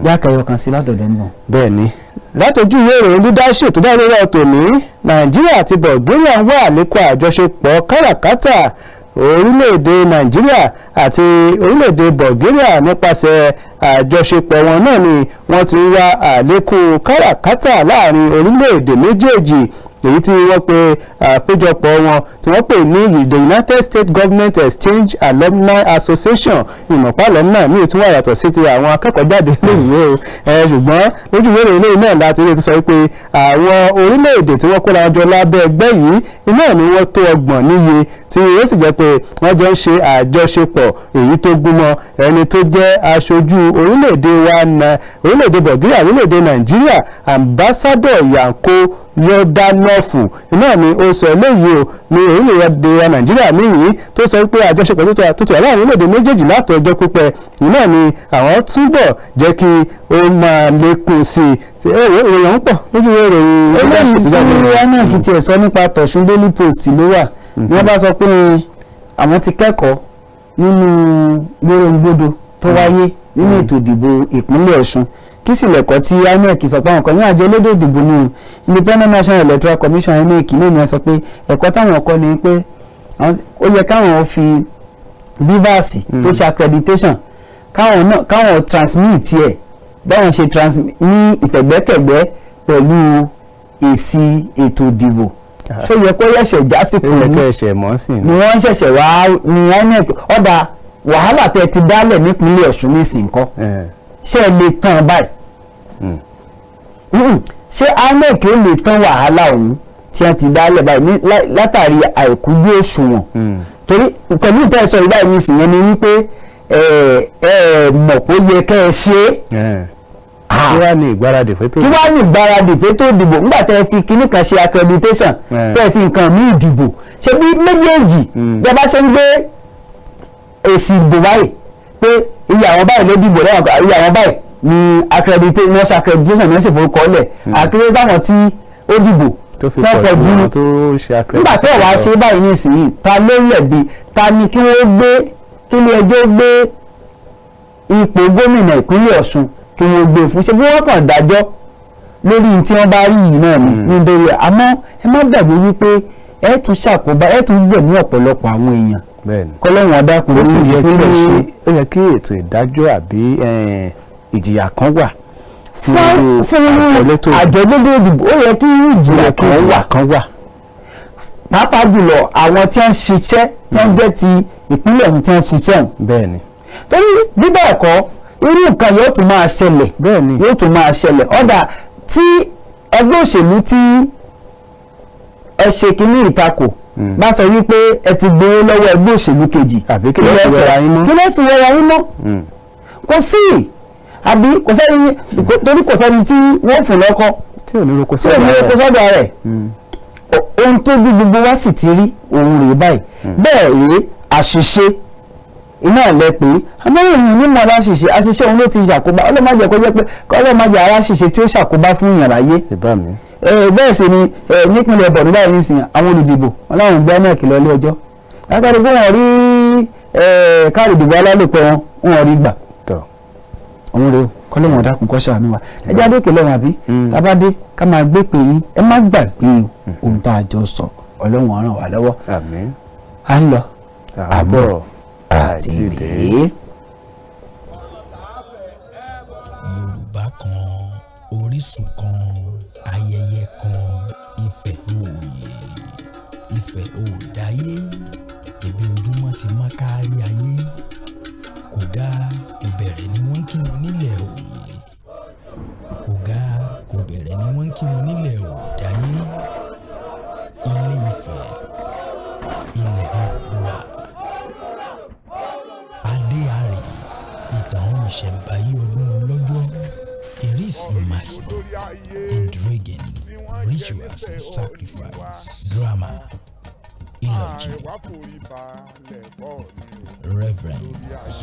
jákèjọ kan sí látọ̀dọ̀ náà. bẹ́ẹ̀ ni látọjú ìwé ìròyìn leadership tó dáre rẹ̀ tòní Nàìjíríà àti Bulgaria ń wá àlékún àjọṣepọ̀ káràkátà orílẹ̀-èdè Nàìjíríà àti orílẹ̀-èdè Bulgaria nípasẹ̀ àjọṣepọ̀ wọn náà ni wọ́n ti ń wá àlékún káràkátà láàrin orílẹ̀-èdè méjèèjì èyí tí wọ́n pe àpéjọpọ̀ wọn tí wọ́n pè ní the United States Government Exchange Alumni Association ìmọ̀pálọ̀ náà ní ìtumọ̀ yàtọ̀ sí ti àwọn akẹ́kọ̀ọ́ jáde léèwé o ṣùgbọ́n lójú ìwé ìròyìn náà láti rí ti sọ pé àwọn orílẹ̀-èdè tí wọ́n kóra jọ lábẹ́ ẹgbẹ́ yìí iná ni wọ́n tó 30 níye tí ó sì jẹ́ pé wọ́n jọ ń ṣe àjọṣepọ̀ èyí tó gúnmọ́ ẹni tó jẹ́ aṣojú orílẹ̀-èdè Bulgaria orílẹ̀-èdè Nàìjíríà ambassador Yanko Yordanofu náà ni ó sọ eléyìí o ní orílẹ̀-èdè Nàìjíríà níyìí tó sọ pé àjọṣepọ̀ tó tó láàrin orílẹ̀-èdè méjèèjì láti ọjọ́ pípẹ́ náà ni àwọn túbọ̀ jẹ́ kí ó máa lékún sí i ìròyìn ń pọ̀ lójú ìròyìn. eléyìí tí INEC tiẹ̀ sọ nípa tọ̀sùn Daily Post ló wà ní wọ́n bá sọ pé àwọn ti kẹ́kọ̀ọ́ nínú gbórongbódo tó wáyé nínú ètò ìdìbò ìpínlẹ̀ Ọ̀ṣun kí sì lẹ̀kọ́ tí INEC sọ pé àwọn kan ní àjọ elédè ìdìbò ní Independent National Electoral Commission INEC náà ni wọ́n sọ pé ẹ̀kọ́ táwọn kọ́ ni pé ó yẹ káwọn fi BVAS tó ṣe accreditation káwọn transmit ẹ̀ báwọn ṣe transmit ní ìfẹ̀gbẹ́kẹ̀gbẹ́ pẹ̀lú èsì ètò ìdìbò ṣó yẹ kó yẹ̀ṣẹ̀ jásìkò yìí ni wọ́n ṣẹ̀ṣẹ̀ wá ní INEC ọ̀dà wàhálà tẹ́ ti dálẹ̀ nípínlẹ̀ Ọ̀ṣun nísìnyí kọ́ ṣé ẹ lè tán báyìí ṣé INEC ó lè tán wàhálà ọ̀hún tí wọ́n ti dálẹ̀ báyìí látàrí àìkújú òṣùwọ̀n torí pẹ̀lú ìtẹ́sọ̀ ìbáyìí nísìnyẹn ni wípé mọ̀ pé yẹ kẹ́ ẹ ṣe kí wàá ní ìgbáradì fétò ìdìbò nígbà tẹ́ fi kinní kan ṣe accreditation tẹ́ fi nǹkan mí ìdìbò ṣe bí méjèèjì bí a bá ṣe ń gbé èsì ìbò báyìí pé iye àwọn báyìí ló dìbò lẹ́wọ̀n iye àwọn báyìí ni accreditation ní ṣe forúkọ lẹ̀ àkéré táwọn tí ó dìbò tó fi pọ̀ jù wọn tó ṣe accreditation. nígbà tí ọ̀wá ṣe báyìí nísìnyí ta ló lẹ̀bi ta ni kí wọ́n gbé kí ilé ẹjọ́ gbé ipò gómìnà ìpínlẹ̀ Ọ̀ṣun kí wọ́n gbé fún ṣe bí wọ́n kàn dájọ́ lórí tí wọ́n bá rí yìí náà nítorí àmọ́ ẹ má gbàgbé wípé ẹ tún ṣàkóbá ẹ tún gbẹ̀ ní ọ̀pọ̀lọpọ̀ àwọn èèyàn kọ́lọ́wọ́n ọ̀dàkùn lórí ìpínlẹ̀ Ọ̀ṣun. ó yẹ kí ètò ìdájọ́ àbí ìjìyà kan wà fún àjọ elétò ìdìbò ó yẹ kí ìjìyà kan wà pàápàá jùlọ àwọn tí wọ́n ń ṣiṣẹ́ tí wọ́n jẹ́ ti ìpínlẹ̀ ọ̀hún tí wọ́n ń ṣiṣẹ́ ọ̀hún. bẹ́ẹ̀ni. torí bíbẹ̀ ẹ̀kọ́ irú nǹkan yóò tún máa ṣẹlẹ̀. bẹ́ẹ̀ni. yóò tún máa ṣẹlẹ̀ ọ̀dà tí ẹgbẹ́ òṣèlú tí ẹ ṣe kínní ìtakò bá sọ wípé ẹ ti gbowó lọ́wọ́ ẹgbẹ́ òṣèlú kejì. àbí kí ló fi wẹ́ra yín mọ́. kí ló fi wẹ́ra yín mọ́. kò sí àbí kò sẹ́ni torí kò sẹ́ni tí wọ́n fún lọ́kọ́ tí ò ní roko sọ́dọ̀ rẹ̀ ohun tó ju gbogbo wa sì ti rí òun rèé báyìí bẹ́ẹ̀ rèé àṣìṣe iná lẹ pé amóhùn ní mọ̀ láṣìṣe àṣìṣe òun ló ti ṣàkóbá ọlọ́mọdé kó jẹ́ pé ọlọ́mọdé aláṣìṣe tí ó ṣàkóbá fún ìyàn láyé bẹ́ẹ̀ sì ni nípínlẹ̀ Borno báyìí nísìnyí àwọn olùdìbò wọn láwọn gbọ́ náà kìlọ̀ ilé ẹjọ́ látàrí pé wọ́n rí káàdì ìdìbò alálòpẹ́ wọn rí gbà àwọn rèé kọ́lọ́wọ́n dákun kọ́ ṣàánú wa ẹjẹ́ adókè lọ́wọ́ àbí tábàdé ká máa gbé pé yín ẹ má gbàgbé ohun tá a jọ sọ ọlọ́wọ́n ràn wá lọ́wọ́ à ń lọ àbọ̀ àti ìdè. Yorùbá kan orísun kan ayẹyẹ kan Ifẹ̀ òòyè Ifẹ̀ òòdáyé ibi ojúmọ́ ti má kárí ayé kò ga kò bẹ̀rẹ̀ ni wọ́n ń kí wọn nílẹ̀ òòyè kò ga kò bẹ̀rẹ̀ ni wọ́n ń kí wọn nílẹ̀ òòdáyé Ilé Ifẹ̀ ilẹ̀ Oòduà Adé-Àrè ìtàn àwọn ìṣẹ̀ǹbáyé ọdún ọlọ́jọ́ Eris Mercy Indragin Rituals and Sacrifice Drama Eulogy Reverence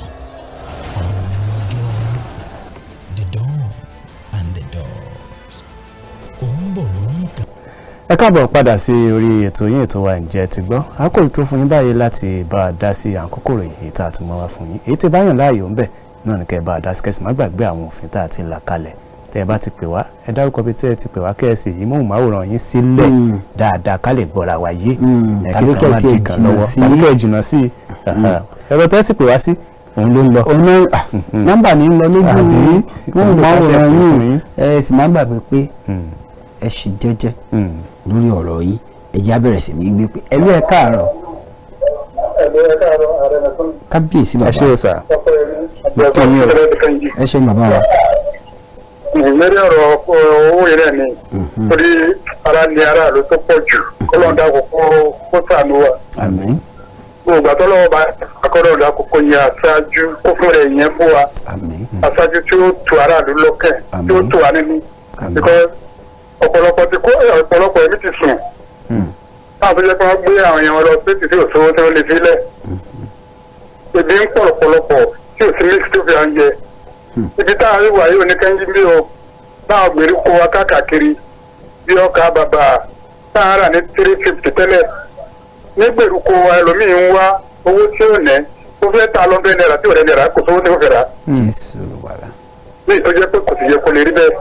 àwọn ọlọ́jọ́ The Dawn and the Doors ó ń bọ̀ lórí ìkà. ẹ káàbọ̀ padà sí orí ètò yín ètò wa ǹjẹ́ ti gbọ́ àkókò tó fún yín báyìí láti bá a dá sí àkókò rẹ̀ èyí tá a ti mọ́ wá fún yín èyí tẹ́ bá yàn láàyò ń bẹ̀ náà ní kẹ́ ẹ bá a dá sí kẹ́sì má gbàgbé àwọn òfin tá a ti là kalẹ̀ tẹ́ ẹ bá ti pè wá ẹ dárúkọ bí tẹ́ ẹ ti pè wá kẹ́ẹ̀sì yìí móhùnmáwòrán yín sílẹ̀ dáadáa ká lè gbọ́ra wa yé tàbí kẹ́ ẹ ti jìnnà sí ẹ̀rọ tẹ́ sì pè wá sí òun ló ń lọ. nọ́mbà ní ń lọ lójú móhùnmáwòrán yín ẹ sì má gbàgbé pé ẹ ṣe jẹ́jẹ́ lórí ọ̀rọ̀ yìí ẹ jẹ́ á bẹ̀rẹ̀ sí ní gbé pé ẹlú ẹ káàárọ̀ kábíyèsí bàbá ẹ ṣe o sà ẹ ṣe bàbá wa. ìlérí ọ̀rọ̀ owó yẹn ni torí ara ní ara ló tó pọ̀ jù kọ́lọ́ọ̀dà kókó sànú wa. àmín. gbogbo àtọ́lọ́wọ́ bá akọ́lọ́ọ̀dà kókó yẹn aṣáájú kó fún rẹ̀ yẹn fún wa. àmín. aṣáájú tí ó tu aráàlú lọ́kẹ̀ tí ó tu wa nínú. because ọ̀pọ̀lọpọ̀ ẹ̀mí ti sùn. táwọn tó jẹ́ pé wọ́n gbé àwọn èèyàn lọ sí títí òṣòwò tí wọ́n lè sílẹ̀. ebi ń pọ̀ ọ̀pọ̀lọpọ̀ tí ò sí mix tó fi à ń jẹ. ibi táwọn rí wàyí oníkẹ́ńjí bí o táwọn gbèríko wa káàkiri bí ọkà bàbà táwọn rà ní 350 tẹ́lẹ̀ ní gbèríko wa ẹlòmíì ń wá owó tí ò nẹ́ ó fẹ́ ta lọ́ndẹ̀ náírà tí ò rẹ̀ náírà kò sówó tí ó fẹ́ rà. jésù wàlá. ní ìtọ́jú pé kò sì yẹ kó lè rí bẹ́ẹ̀.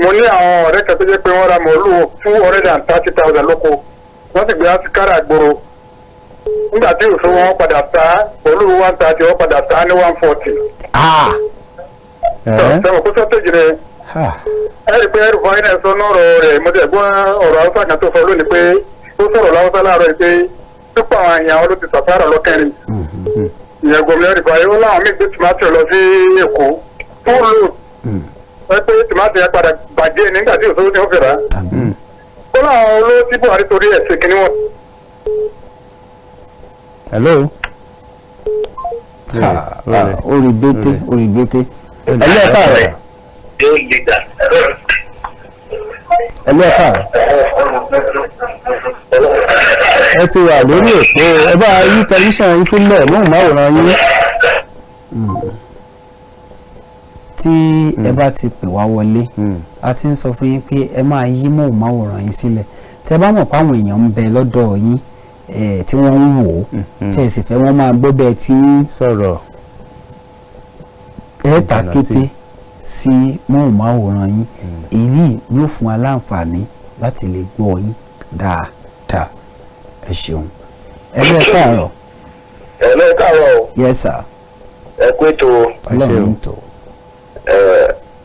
mo ní àwọn ọ̀rẹ́ kan tó jẹ́ pé wọ́n ra mọ̀ọ́lù 230,000 lóko wọ́n sì gbé àsìkárà gbòòrò nígbà tí òṣòwò wọn padà ta mọ̀ọ́lù 130 wọ́n padà ta ní 140. sọ̀rọ̀ kó sọ́tẹ̀jì rẹ̀ ẹ̀rì pé ẹ̀rù fún ẹ̀sọ́ nọ́ọ̀rọ̀ rẹ̀ mo tẹ̀ gbọ́ ọ̀rọ̀ haúsá kan tó sọ lónìí pé ó sọ̀rọ̀ láwùsá láàárọ̀ pé pípọ̀ àwọn èèyàn wọn ló ti sàfárà lọ́kẹ́rin ìyẹn gómìnà ẹ̀rì fún ó láwọn míì gbé tìmátì lọ sí Èkó fún lò wọ́n pé tìmátì yẹn padà bàjẹ́ nígbà tí òṣòwò ti ń fèrà ó láwọn olówó tí Buhari torí ẹ̀ ṣe kíní wọn. hello. orí bété ẹlú ẹ káàárọ̀ real leader. ẹlẹ́ka ẹ ti wà lórí ètò ẹ bá yí tẹlifíṣàn yín sílẹ̀ móhùnmáwòrán yín. tí ẹ bá ti pè wá wọlé a ti ń sọ fún yín pé ẹ máa yí móhùnmáwòrán yín sílẹ̀ tẹ bá mọ̀ pé àwọn èèyàn ń bẹ lọ́dọ̀ yín tí wọ́n ń wò ó tẹ̀ sì fẹ́ wọ́n máa gbọ́ bẹ́ẹ̀ tí ń sọ̀rọ̀ ẹ ta kété sí móhùnmáwòrán yín èyí yóò fún wa láǹfààní láti lè gbọ́ yín dáadáa ẹ ṣeun ẹ bẹ́ẹ̀ káàárọ̀. ẹ lọ káàárọ̀ o. yes sir. ẹ kú ètò. ọlọ́run ń tò.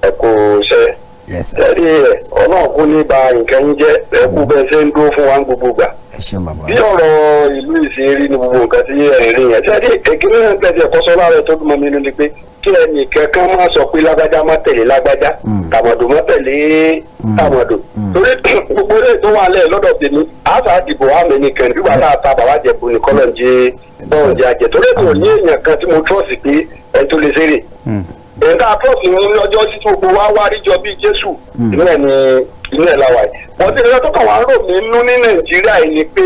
ẹ kú iṣẹ́. yes sir. ẹ̀rí ẹ̀ ọlọ́run kú ní ba nǹkan yín jẹ́ ẹ kú bẹ́ẹ̀ ṣe ń dúró fún wa ń gbogbo gbà. ẹ ṣeun bàbá. bí ọ̀rọ̀ ìlú ìṣeré ní gbogbo nǹkan tí ẹ̀rín yẹn ṣáà dé èkìní náà tẹ̀sí ẹ̀kọ́ sọ́lá rẹ̀ tó dùn mọ́ mi nínú ni pé kí ẹnì kankan máa sọ pé lágbájá má tẹ̀lé lágbájá tàmọ̀dò má tẹ̀lé tàmọ̀dò torí gbogbo eré tó wà lẹ̀ lọ́dọ̀ tèmi àṣà àdìbò àmì nìkan nígbà tá a ta bàbá jẹ̀bù nìkan lọ́n jẹ́ bọ́ọ̀ jẹ́ àjẹ́ torí èmi ò ní èèyàn kan tí mo trọ́ọ̀sì pé ẹ̀ tó lè ṣeré ẹ̀ńtà trọ́ọ̀sì mi ní ọjọ́ tí gbogbo wa wá ríjọ bíi Jésù inú ẹ̀ láwa yìí wọ́n ti rẹ́ tó kàn wá ń rò mí nú ní Nàìjíríà yìí ni pé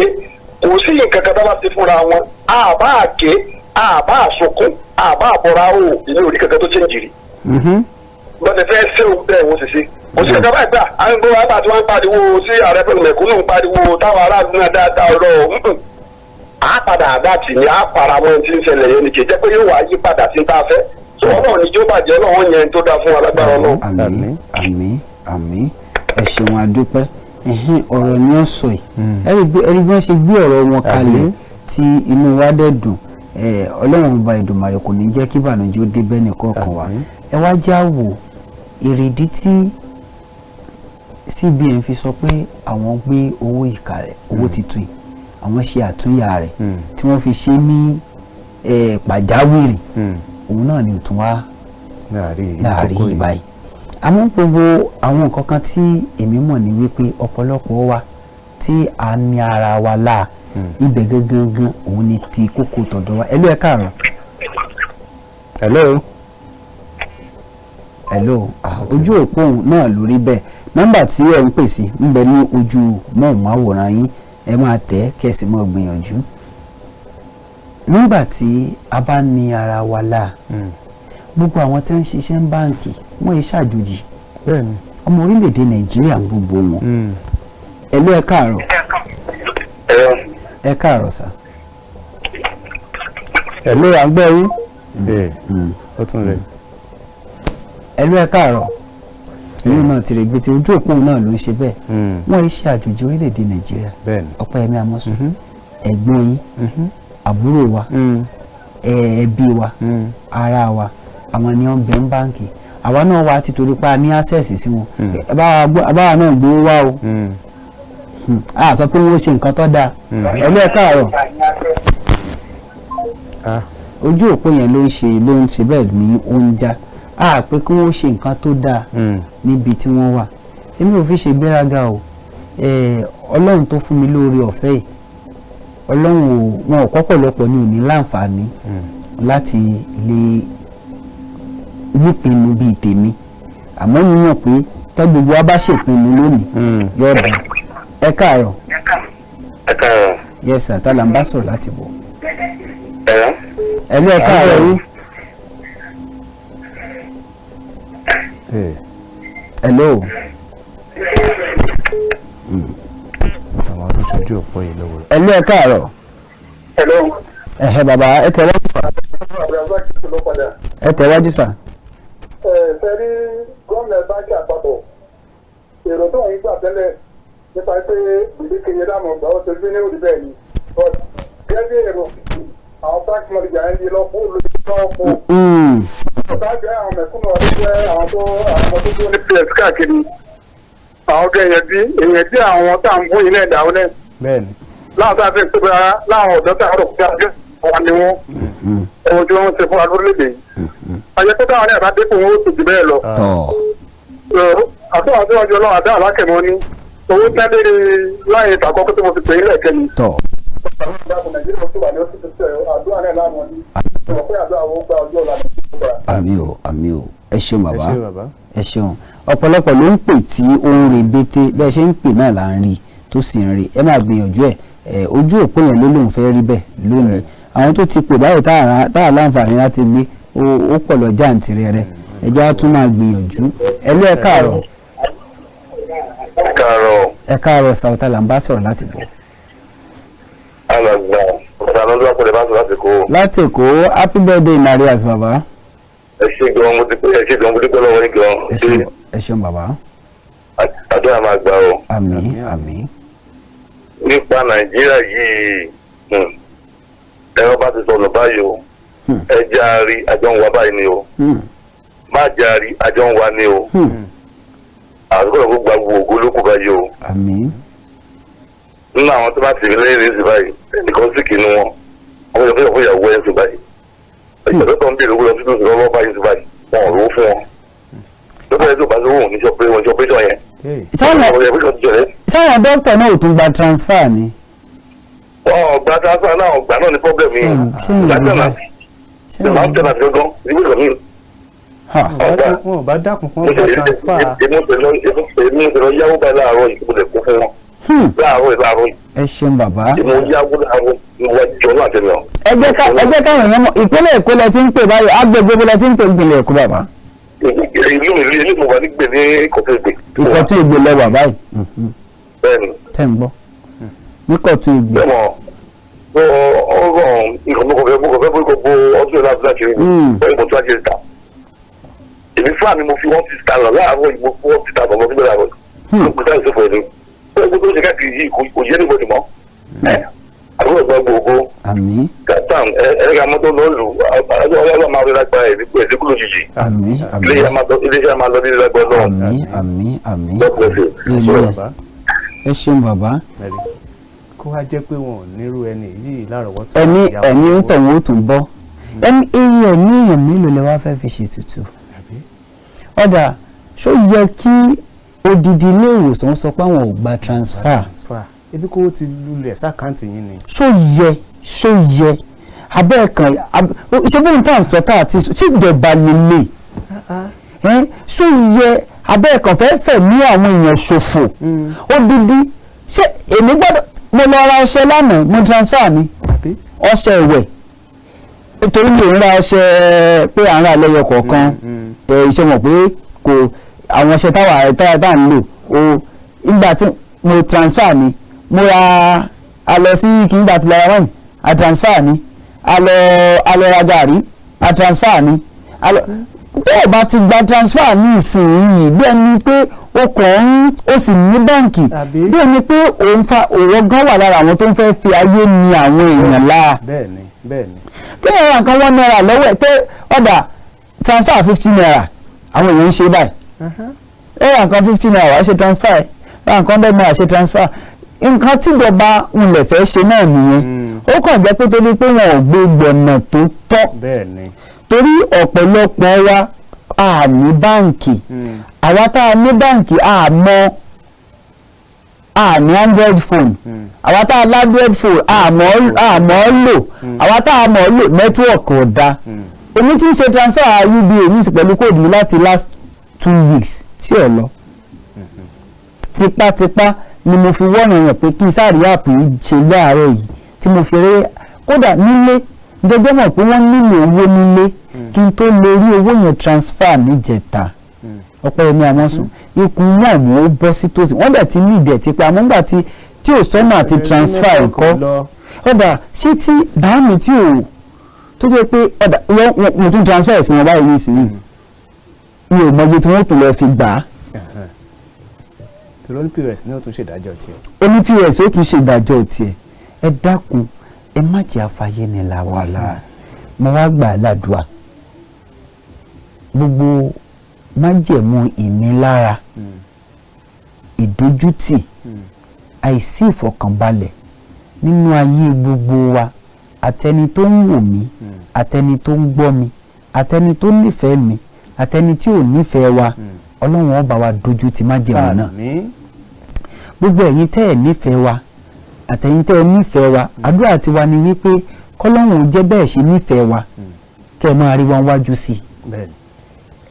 kò sí nǹkan kan tó bá ti fúnra wọn àbá àké àbá àsokùn àbá àbọ̀ra o ìní orí kankan tó ṣe ń jìrì. wọ́n ti fẹ́ ṣé o bẹ́ẹ̀ wọ́n sì ṣe. kò sí kankan báyìí gbà à ń gbọ́ àbá tí wọ́n ń pariwo sí ààrẹ pẹ̀lú mẹ̀kúnnù ń pariwo táwọn aráàlú náà dáadáa ọ̀rọ̀ á padà àdáàtì ni á para wọn tí ń ṣẹlẹ̀ yẹn ni kì í jẹ́ pé yóò wá yí padà sí tá a fẹ́. sọ ọlọ́run ni yóò bàjẹ́ ọlọ́run yẹn tó dáa fún alágbára ọlọ́run. àmín ẹ ṣeun adúpẹ́ ọ̀rọ̀ ni ó sọ yìí ẹ̀rí bí wọ́n ṣe gbé ọ̀rọ̀ wọn kalẹ̀ tí inú wa dẹ̀ dùn ọlọ́run ọba Èdùmàrè kò ní jẹ́ kí ìbànújẹ́ ó dé bẹ́ẹ̀ nìkọ̀ọ̀kan wa ẹ wá já wò èrèdí tí CBN fi sọ pé àwọn gbé owó ìkàlẹ̀ owó titun yìí àwọn ṣe àtúnyà rẹ̀ tí wọ́n fi ṣe ní pàjáwìrì òun náà ni ò tún wá láàrin ìbáyìí àmọ́ gbogbo àwọn nǹkan kan tí èmi mọ̀ ní wípé ọ̀pọ̀lọpọ̀ wa tí a ní ara wa láà ibẹ̀ gangan òun ni ti kókó tọ̀dọ̀ wa ẹ káàárọ̀. hello ojú òpó náà lórí bẹ́ẹ̀ nọ́mbà tí ẹ ń pè sí ń bẹ ní ojú móhùnmáwòrán yín ẹ máa tẹ̀ kẹ́sì mọ́ gbìyànjú. nígbà tí a bá ní ara wa láà gbogbo àwọn tí wọ́n ń ṣiṣẹ́ ń báǹkì wọ́n yẹ ṣàjòjì ọmọ orílẹ̀-èdè Nàìjíríà ń gbogbo wọn. ẹ káàárọ̀. ẹ káàárọ̀ sà. à ń gbọ́ yín. ó tún lè. ẹ káàárọ̀. ìlú náà ti rè gbé tí ojú òpó náà ló ń ṣe bẹ́ẹ̀ wọ́n yẹ ṣe àjòjì orílẹ̀-èdè Nàìjíríà. Opeyemi Amosun ẹ̀gbọ́n yín àbúrò wa ẹbí wa ará wa àwọn ni wọ́n bẹ̀ ń báǹkì àwa náà wá títorí pa ní access sí wọn àbáwa náà gbowó wá o a sọ pé wọ́n ṣe nǹkan tó dáa ẹ káàárọ̀ ojú òpó yẹn ló ń ṣe bẹ́ẹ̀ ní oúnjẹ a pé kí wọ́n ṣe nǹkan tó dáa níbi tí wọ́n wà èmi ò fi ṣe gbéraga o Ọlọ́run tó fún mi lóore ọ̀fẹ́ yìí Ọlọ́run wọn ò pọ̀pọ̀lọpọ̀ ní òní láǹfààní láti lè nípinnu bíi tèmi àmọ́ mo mọ̀ pé tẹ́ gbogbo wa bá ṣèpinnu lónìí yóò dùn. ẹ káàárọ̀. ẹ káàárọ̀. yes sir tálà ń bá sọ̀rọ̀ láti bọ̀. ẹ̀rọ. ẹ káàárọ̀ yìí. hello. àwọn tó ṣojú òpó yìí lówó. ẹ káàárọ̀. hello. bàbá ẹ tẹ̀wájú sà. ẹ tẹ̀wájú sà. Fẹ́rí gómìnà báńkì àpapọ̀ èrò tó ń gbà tẹ́lẹ̀ nípa pé ìdíkeye dáàmú ọgbà ó ṣojú ní òdì bẹ́ẹ̀ ni gẹ́gẹ́ èrò àwọn báńkì mọ̀lẹ́jà ń di lọ́pọ̀ olùdókòwò. ọ̀tá jẹ́ àwọn mẹ̀kúnnù ọdún jẹ́ àwọn tó ní ps káàkiri àwọn ọdún èèyàn bí àwọn tá à ń fún ilé ẹ̀dá ọ̀lẹ́. láwọn tá a fi ń pè rárá láwọn ọ̀dọ́ tá a rò pé àwọn ni wọ́n ohun tí wọ́n ń ṣe fún wa lórílẹ̀-èdè yìí. àyẹ̀kọ́ táwọn ní àbádẹ́kùn wọn ó tù jù bẹ́ẹ̀ lọ. àtúwọ̀n àtiwájú ọlọ́run àdá alákẹ̀mọ́ ní owó tẹ́lẹ̀ láyé ìtàkọ́kọ́ tí mo fi pè é lẹ́ẹ̀kẹ́ ni. àmì o ẹ ṣeun bàbá ẹ ṣeun ọ̀pọ̀lọpọ̀ ló ń pè tí ohun rèbete bẹ́ẹ̀ ṣe ń pè náà là ń rí tó sì ń rí ẹ máa gbìyànjú ẹ ojú òpó yẹn ló lóun fẹ́ rí bẹ́ẹ̀ lónìí àwọn tó ti pè báyìí táà láǹfààní láti gbé ó pọ̀ lọ jáǹtìrẹ rẹ ẹ jẹ́ á tún máa gbìyànjú ẹ ló ẹ káàárọ̀. ẹ káàárọ̀ sàwọ́tà là ń bá sọ̀rọ̀ láti bọ̀. alàgbà ọ̀sán lọ́dún àpẹẹrẹ bá sọ láti kó. láti Èkó happy birthday in arrears bàbá. ẹ ṣe gan mo dúpẹ́ lọ́wọ́ yín gan. ẹ ṣeun bàbá. àdúrà máa gbà o. àmín. nípa Nàìjíríà yìí ẹ̀rọ bá ti sọ̀rọ̀ báyìí o ẹ jáàrí àjọ ń wá báyìí ni o má jáàrí àjọ ń wá ni o àdúgbò kó gba gbogbo olókùn báyìí o. àmín. nínú àwọn tó bá ti rí lẹ́yìn sí báyìí ẹnìkan sì kì í nu wọn àwọn ìyàwó ìyàwó ìyàwó ẹ̀ sí báyìí ìjọba tó ń bèrè owó lọ sí lóṣù lọ́wọ́ báyìí sí báyìí wọn ò rówó fún wọn lọ́pọ̀ ẹ̀ tó bá lówó ní ṣọ́pẹ́ṣọ́ yẹn. sáwọn dókítà náà ò tún gba transfer ni. gba transfer náà gbà náà ní problem yìí gbà tẹ̀nà gangan ìwé ìlọ mi. wọn ò bá dákun fún ọgbà transfer. èmi ń lọ yáwó báyìí láàárọ̀ yìí kó lè kó fún wọn. láàárọ̀ yìí. ẹ ṣeun bàbá. mo yáwó láàárọ̀ ìwájọ náà tẹ̀lé ọ. ẹ jẹ́ káwọn èèyàn mọ̀ ìpínlẹ̀ Èkó lẹ ti ń pè báyìí agbègbè bí lẹ ti ń pè ìpínlẹ̀ Èkó bàbá. ìlú mo wà nígbè ní Ìkọ̀tún Ìgbè. Ìkọ̀tún Ìgbè lẹ́wà báyìí. bẹ́ẹ̀ni. tẹ́ ń gbọ́ ní Ìkọ̀tún Ìgbè. ọ̀rọ̀ ìkọ̀mọ̀kọ̀fẹ́ gbogbo ọdún ìlú àbúrò àti ìgbè tó àjẹ́ ìta. èmi fún àmì mo fi wọ́n ti ta lọ láàárọ̀ ìgbò fún wọ́n ti ta bọ̀ lọ́dún láàárọ̀ ìgbò táyà ìṣòfò ẹ̀lú. gbogbo tó ṣe káàkiri yìí kò yé níbo ni mọ́. àbúrò gbọ́ gbogbo. àmín. kàtàn ẹ̀ẹ́dẹ́gà mọ́tò lọ́ọ̀lù ọlọ́ọ̀ máa rí lágbára ìdíkù lójijì. àmín. iléeṣẹ́ máa lọ nílé lágbára náà. àmín. ẹ ṣeun bàbá. kó wá jẹ́ pé wọn ò nírú ẹni yìí lárọ̀ọ́wọ́tó. ẹ̀mí ń tọ̀ wọ́n ó tún bọ́ ẹ̀mí èèyàn mélòó lẹ wá fẹ́ fi ṣètùtù. ọ̀dà ṣó yẹ kí odidi ilé ìwòsàn sọ pé àwọn ò gba transfer. ebi kówó ti lulẹ̀ sákàǹtì yín ni. ṣó yẹ abẹ́ẹ̀kan ṣé bí nǹkan sọ tá àti ṣé ìjọba lélẹ̀ ṣó yẹ abẹ́ẹ̀kan fẹ́ fẹ̀mí àwọn èèyàn ṣòfò odidi ṣé èmi gbọ́dọ̀ mo lọ ra ọṣẹ lánàá mo transfer mi ọṣẹ ìwẹ̀ nítorí mi ò ń ra ọṣẹ pé à ń ra lẹ́yọ kọ̀ọ̀kan iṣẹ́ mọ̀ pé kò àwọn ọṣẹ táwa ń lò o ìgbà tí mo transfer mi mo ra a lọ sí kí n gbà tí lára wọn a transfer mi a lọ ra gàrí a transfer mi tó o bá ti gba transfer ní ìsinyìí bí ẹni pé o kàn ń o sì ní báǹkì bí ẹni pé òwò gan wà lára àwọn tó ń fẹ́ fi ayé ni àwọn èèyàn láà. bẹ́ẹ̀ni. kí ẹ̀rọ nǹkan £1 lọ́wọ́ ẹ̀ pé ọ̀dà transfer £50 àwọn èèyàn ń ṣe báyìí ẹ̀rọ nǹkan £50 wàá ṣe transfer ẹ̀rọ nǹkan £100 ṣe transfer nǹkan tíjọba ńlẹ̀ fẹ́ ṣe náà nìyẹn ó kàn jẹ́ pé torí pé wọn ò gbé gbọ̀nà tó tọ́ torí ọ̀pọ̀lọpọ̀ wa a ní báǹkì àwa tá a ní báǹkì a ní android phone àwa tá a ní android phone a mọ̀ lò àwa tá a mọ̀ lò network ọ̀dà èmi tí ń ṣe transfer uba ní pẹ̀lú kóòdù mi láti last 2 weeks tí ò lọ tipátipá ni mo fi wọ́nà yẹn pé kí n sáré àpò yìí ṣe láàárọ̀ yìí tí mo fi rí kódà nílé jẹjẹ mọ̀ pé wọ́n nílò owó nílé kí n tó lè rí owó yẹn transfer níjẹta Opeyemi Amosun ikùn náà mò ń bọ́ sí tòsí wọ́n dẹ̀ ti ní ìdẹ̀ ti pé àmọ́ nígbà tí ò sọ́nà àti transfer ẹ̀kọ́ ọ̀dà ṣé tí báàmì tí ò tó jẹ́ pé ọ̀dà mo tún transfer sí wọn báyìí nísìnyí mi ò mọye tí wọ́n tún lọ fi gbà á. torí ní POS ní ó tún ṣèdájọ́ tiẹ̀. ó ní POS ó tún ṣèdájọ́ tiẹ̀ ẹ dákun ẹ má jẹ́ àfàyè ní làwàlà mo wá gbà á ládùúà gbogbo májẹ̀mú ìnilára ìdójútì àìsí ìfọ̀kànbalẹ̀ nínú ayé gbogbo wa àtẹni tó ń wò mí àtẹni tó ń gbọ́ mi àtẹni tó nífẹ̀ẹ́ mi àtẹni tí ò nífẹ̀ẹ́ wa ọlọ́run ó bá wa dójútì májẹ̀mú náà gbogbo ẹ̀yin tẹ́ ẹ̀ nífẹ̀ẹ́ wa àtẹ̀yin tẹ́ ẹ nífẹ̀ẹ́ wa àdúrà tiwa ni wípé kọ́lọ́run jẹ́ bẹ́ẹ̀ ṣe nífẹ̀ẹ́ wa kẹ́ ẹ máa rí wa wájú sí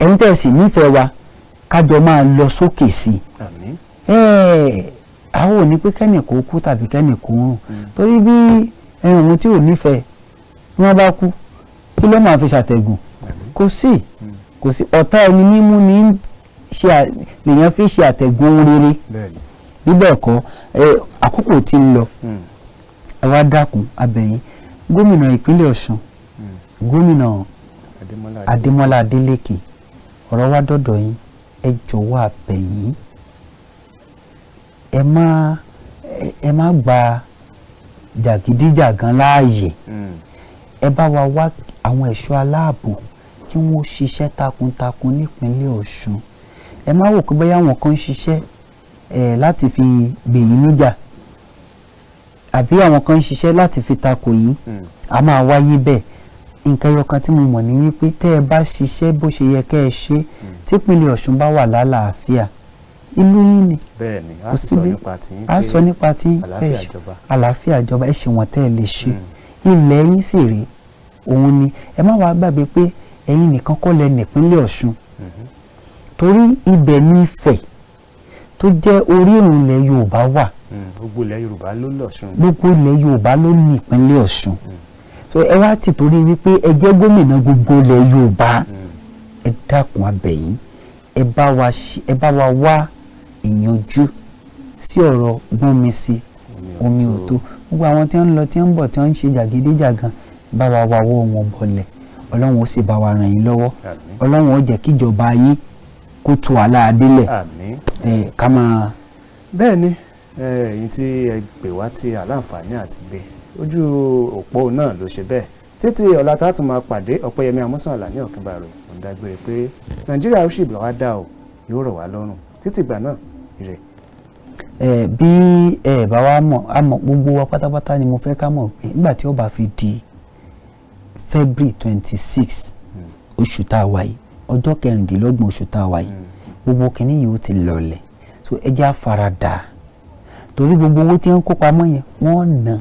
i ẹ̀yin tẹ́ sì nífẹ̀ẹ́ wa kájọ máa lọ sókè sí i àwọn ò ní pé kẹ́nìkan kú tàbí kẹ́nìkan rùn torí bí ohun tí ò nífẹ̀ẹ́ bí wọ́n bá kú kí ló máa fi ṣàtẹ̀gùn kò sí ọ̀tá ẹni mímú ní lèèyàn fi ṣe àtẹ̀gùn ohun rere bíbẹ̀ ẹ̀kọ́ àkókò tí ń lọ ẹ wá dákun abẹ́yìn gómìnà ìpínlẹ̀ Ọ̀ṣun gómìnà Adémọ́lá Adélékè ọ̀rọ̀ wá dọ́dọ̀ yín ẹ jọ̀wọ́ abẹ́yìn ẹ má gba jàgídíjàgan láàyè ẹ bá wa wá àwọn ẹ̀ṣọ́ aláàbò kí wọ́n ṣiṣẹ́ takuntakun nípínlẹ̀ Ọ̀ṣun ẹ má wò pé bóyá àwọn kan ń ṣiṣẹ́ láti fi gbè yín níjà àbí àwọn kan ń ṣiṣẹ́ láti fi takò yín a máa wáyé bẹ́ẹ̀ nǹkan ẹyọkan tí mo mọ̀ ní wípé tẹ́ ẹ bá ṣiṣẹ́ bó ṣe yẹ kẹ́ ẹ ṣe típínlẹ̀ Ọ̀ṣun bá wà lálàáfíà ìlú yín ni kò síbi a sọ nípa tí àlàáfíà ìjọba ẹ ṣe wọ́n tẹ́ ẹ lè ṣe ilẹ̀ yín sì rèé òun ni ẹ má wàá gbàgbé pé ẹ̀yin nìkan kọ́ lẹ nípínlẹ̀ Ọ̀ṣun torí ibẹ̀ ní Ifẹ̀ tó jẹ́ orírun ilẹ̀ Yorùbá wà gbogbo ilẹ̀ Yorùbá ló lọ́ṣun gbogbo ilẹ̀ Yorùbá ló ní ìpínlẹ̀ Ọ̀ṣun so ẹ wá ti torí wípé ẹ jẹ́ gómìnà gbogbo ilẹ̀ Yorùbá ẹ dákun abẹ̀yìn ẹ bá wa wá ìyanjú sí ọ̀rọ̀ gbọ́nmi sí omi òtó gbogbo àwọn tí wọ́n ń lọ tí wọ́n ń bọ̀ tí wọ́n ń ṣe jàgídíjàgan bá wa wá owó wọn bọ̀lẹ̀ Ọlọ́run ó sì bá wa ràn yín lọ́wọ́ Ọlọ́run ó jẹ́ kíjọba yín kó tu aláàdélẹ̀ ká máa. bẹ́ẹ̀ ni ẹ̀yin tí ẹ pè wá tí aláǹfààní àti gbé ojú òpó náà ló ṣe bẹ́ẹ̀ títí ọ̀la tá a tún máa pàdé Opeyemi Amosun Àlàní Ọ̀kínbàrò òun dágbére pé Nàìjíríà ó sì bá wa dá o yóò rọ̀ wá lọ́rùn títí ìgbà náà ire. bí ẹ bá wa mọ̀ gbogbo wa pátápátá ni mo fẹ́ ká mọ̀ pé nígbà tí ó bá fi di February 26 oṣù tá a wà yìí ọjọ́ 26 oṣù tá a wà yìí gbogbo kìíní yìí ó ti lọlẹ̀ so ẹ jẹ́ àfaradà torí gbogbo owó tí wọ́n kó pamọ́ yẹn wọ́n ná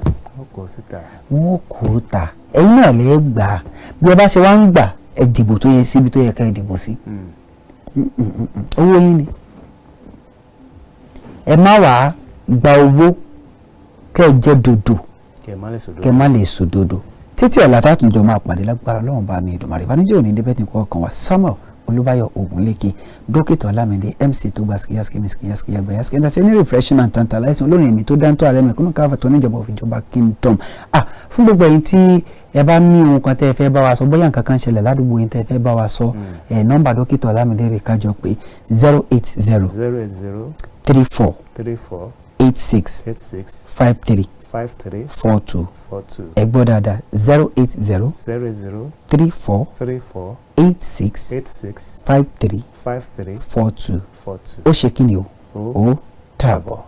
wọ́n kó ta ẹ̀yin náà lè gbà á bí ẹ bá ṣe wá ń gbà ẹ dìbò tó yẹ síbi tó yẹ ká ẹ dìbò sí owó yín ni ẹ má wàá gba owó kẹ́ ẹ jẹ́ dodo kẹ́ ẹ má lè sòdodo títí ọ̀la tá a tún jọ máa pàdé lágbára Ọlọ́run bá mi Èdùmàrè ìbánújẹ́ òní débẹ̀ tí kò kàn wá Samuel Olúbáyọ̀ Ògúnléke Dókítà Ọlámídé MC tó gba skiyaski agbayaski entertaining refreshing and tantalizing olórin èmi tó dáńtọ́ ààrẹ mẹ̀kúnnù káfà tó níjọba òfìjọba kingdom fún gbogbo ẹ̀yin tí ẹ bá ní ohun kan tẹ́ ẹ fẹ́ bá wa sọ bóyá nǹkan kan ṣẹlẹ̀ ládùúgbò yín tẹ́ ẹ fẹ́ bá wa sọ nọ́mbà Dókítà Ọlámídé rẹ̀ kájọ pé 080 34 86 53 42 ẹ gbọ́ dáadáa 080 34 86 53 42 ó ṣe kí ni o ó dàbọ̀.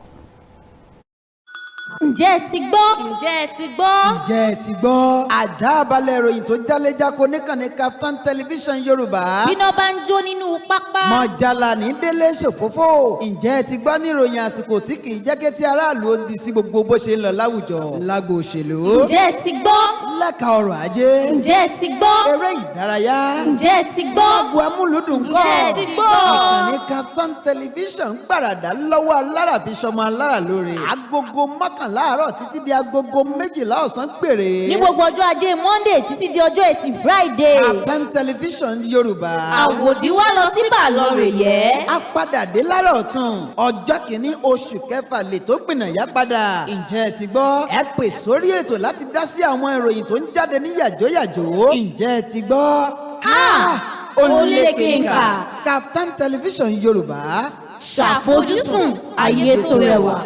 ǹjẹ́ ẹ ti gbọ́? ǹjẹ́ ẹ ti gbọ́? ǹjẹ́ ẹ ti gbọ́? àjààbalẹ̀ ìròyìn tó jálẹ̀jáko níkànnì Kaftan television Yorùbá. bíná bá ń jó nínú pápá. mọ̀jàlá ní délé ṣòfófó. ǹjẹ́ ẹ ti gbọ́ ní ìròyìn àsìkò tí kì í jẹ́ kí tí aráàlú ó di sí gbogbo bó ṣe ń lọ láwùjọ lágbo òṣèlú. ǹjẹ́ ẹ ti gbọ́? lẹ́ka ọrọ̀ ajé. ǹjẹ́ ẹ ti gbọ́? eré ìdárayá. ǹjẹ́ ẹ ti gbọ́? agbo amúlùdùn kọ́. ǹjẹ́ ẹ ti gbọ́? ìkànnì Kaftan television gbàràdà lọ́wọ́ alára bí sọmọ alára lóore. agogo mọ́kànlá àárọ̀ títí di agogo 12 ọ̀sán péré. ní gbogbo ọjọ́ ajé Monday títí di ọjọ́ Ẹtì Friday. Kaftan television Yorùbá. àwòdì wa lọ sí bàlọ́rẹ̀ yẹ. a padà dé lára ọ̀tún ọjọ́ kìíní oṣù kẹfà lè tó gbìnàyà padà. ǹjẹ́ ẹ ti gbọ́? ẹ pè sórí ètò láti dá sí àwọn ìròyìn tó ń jáde ní yàjóyàjó. ǹjẹ́ ẹ ti gbọ́? Olékenka. Kaftan television Yorùbá. ṣàfojúsùn ayé tó rẹwà.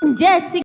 ǹjẹ́ ẹ ti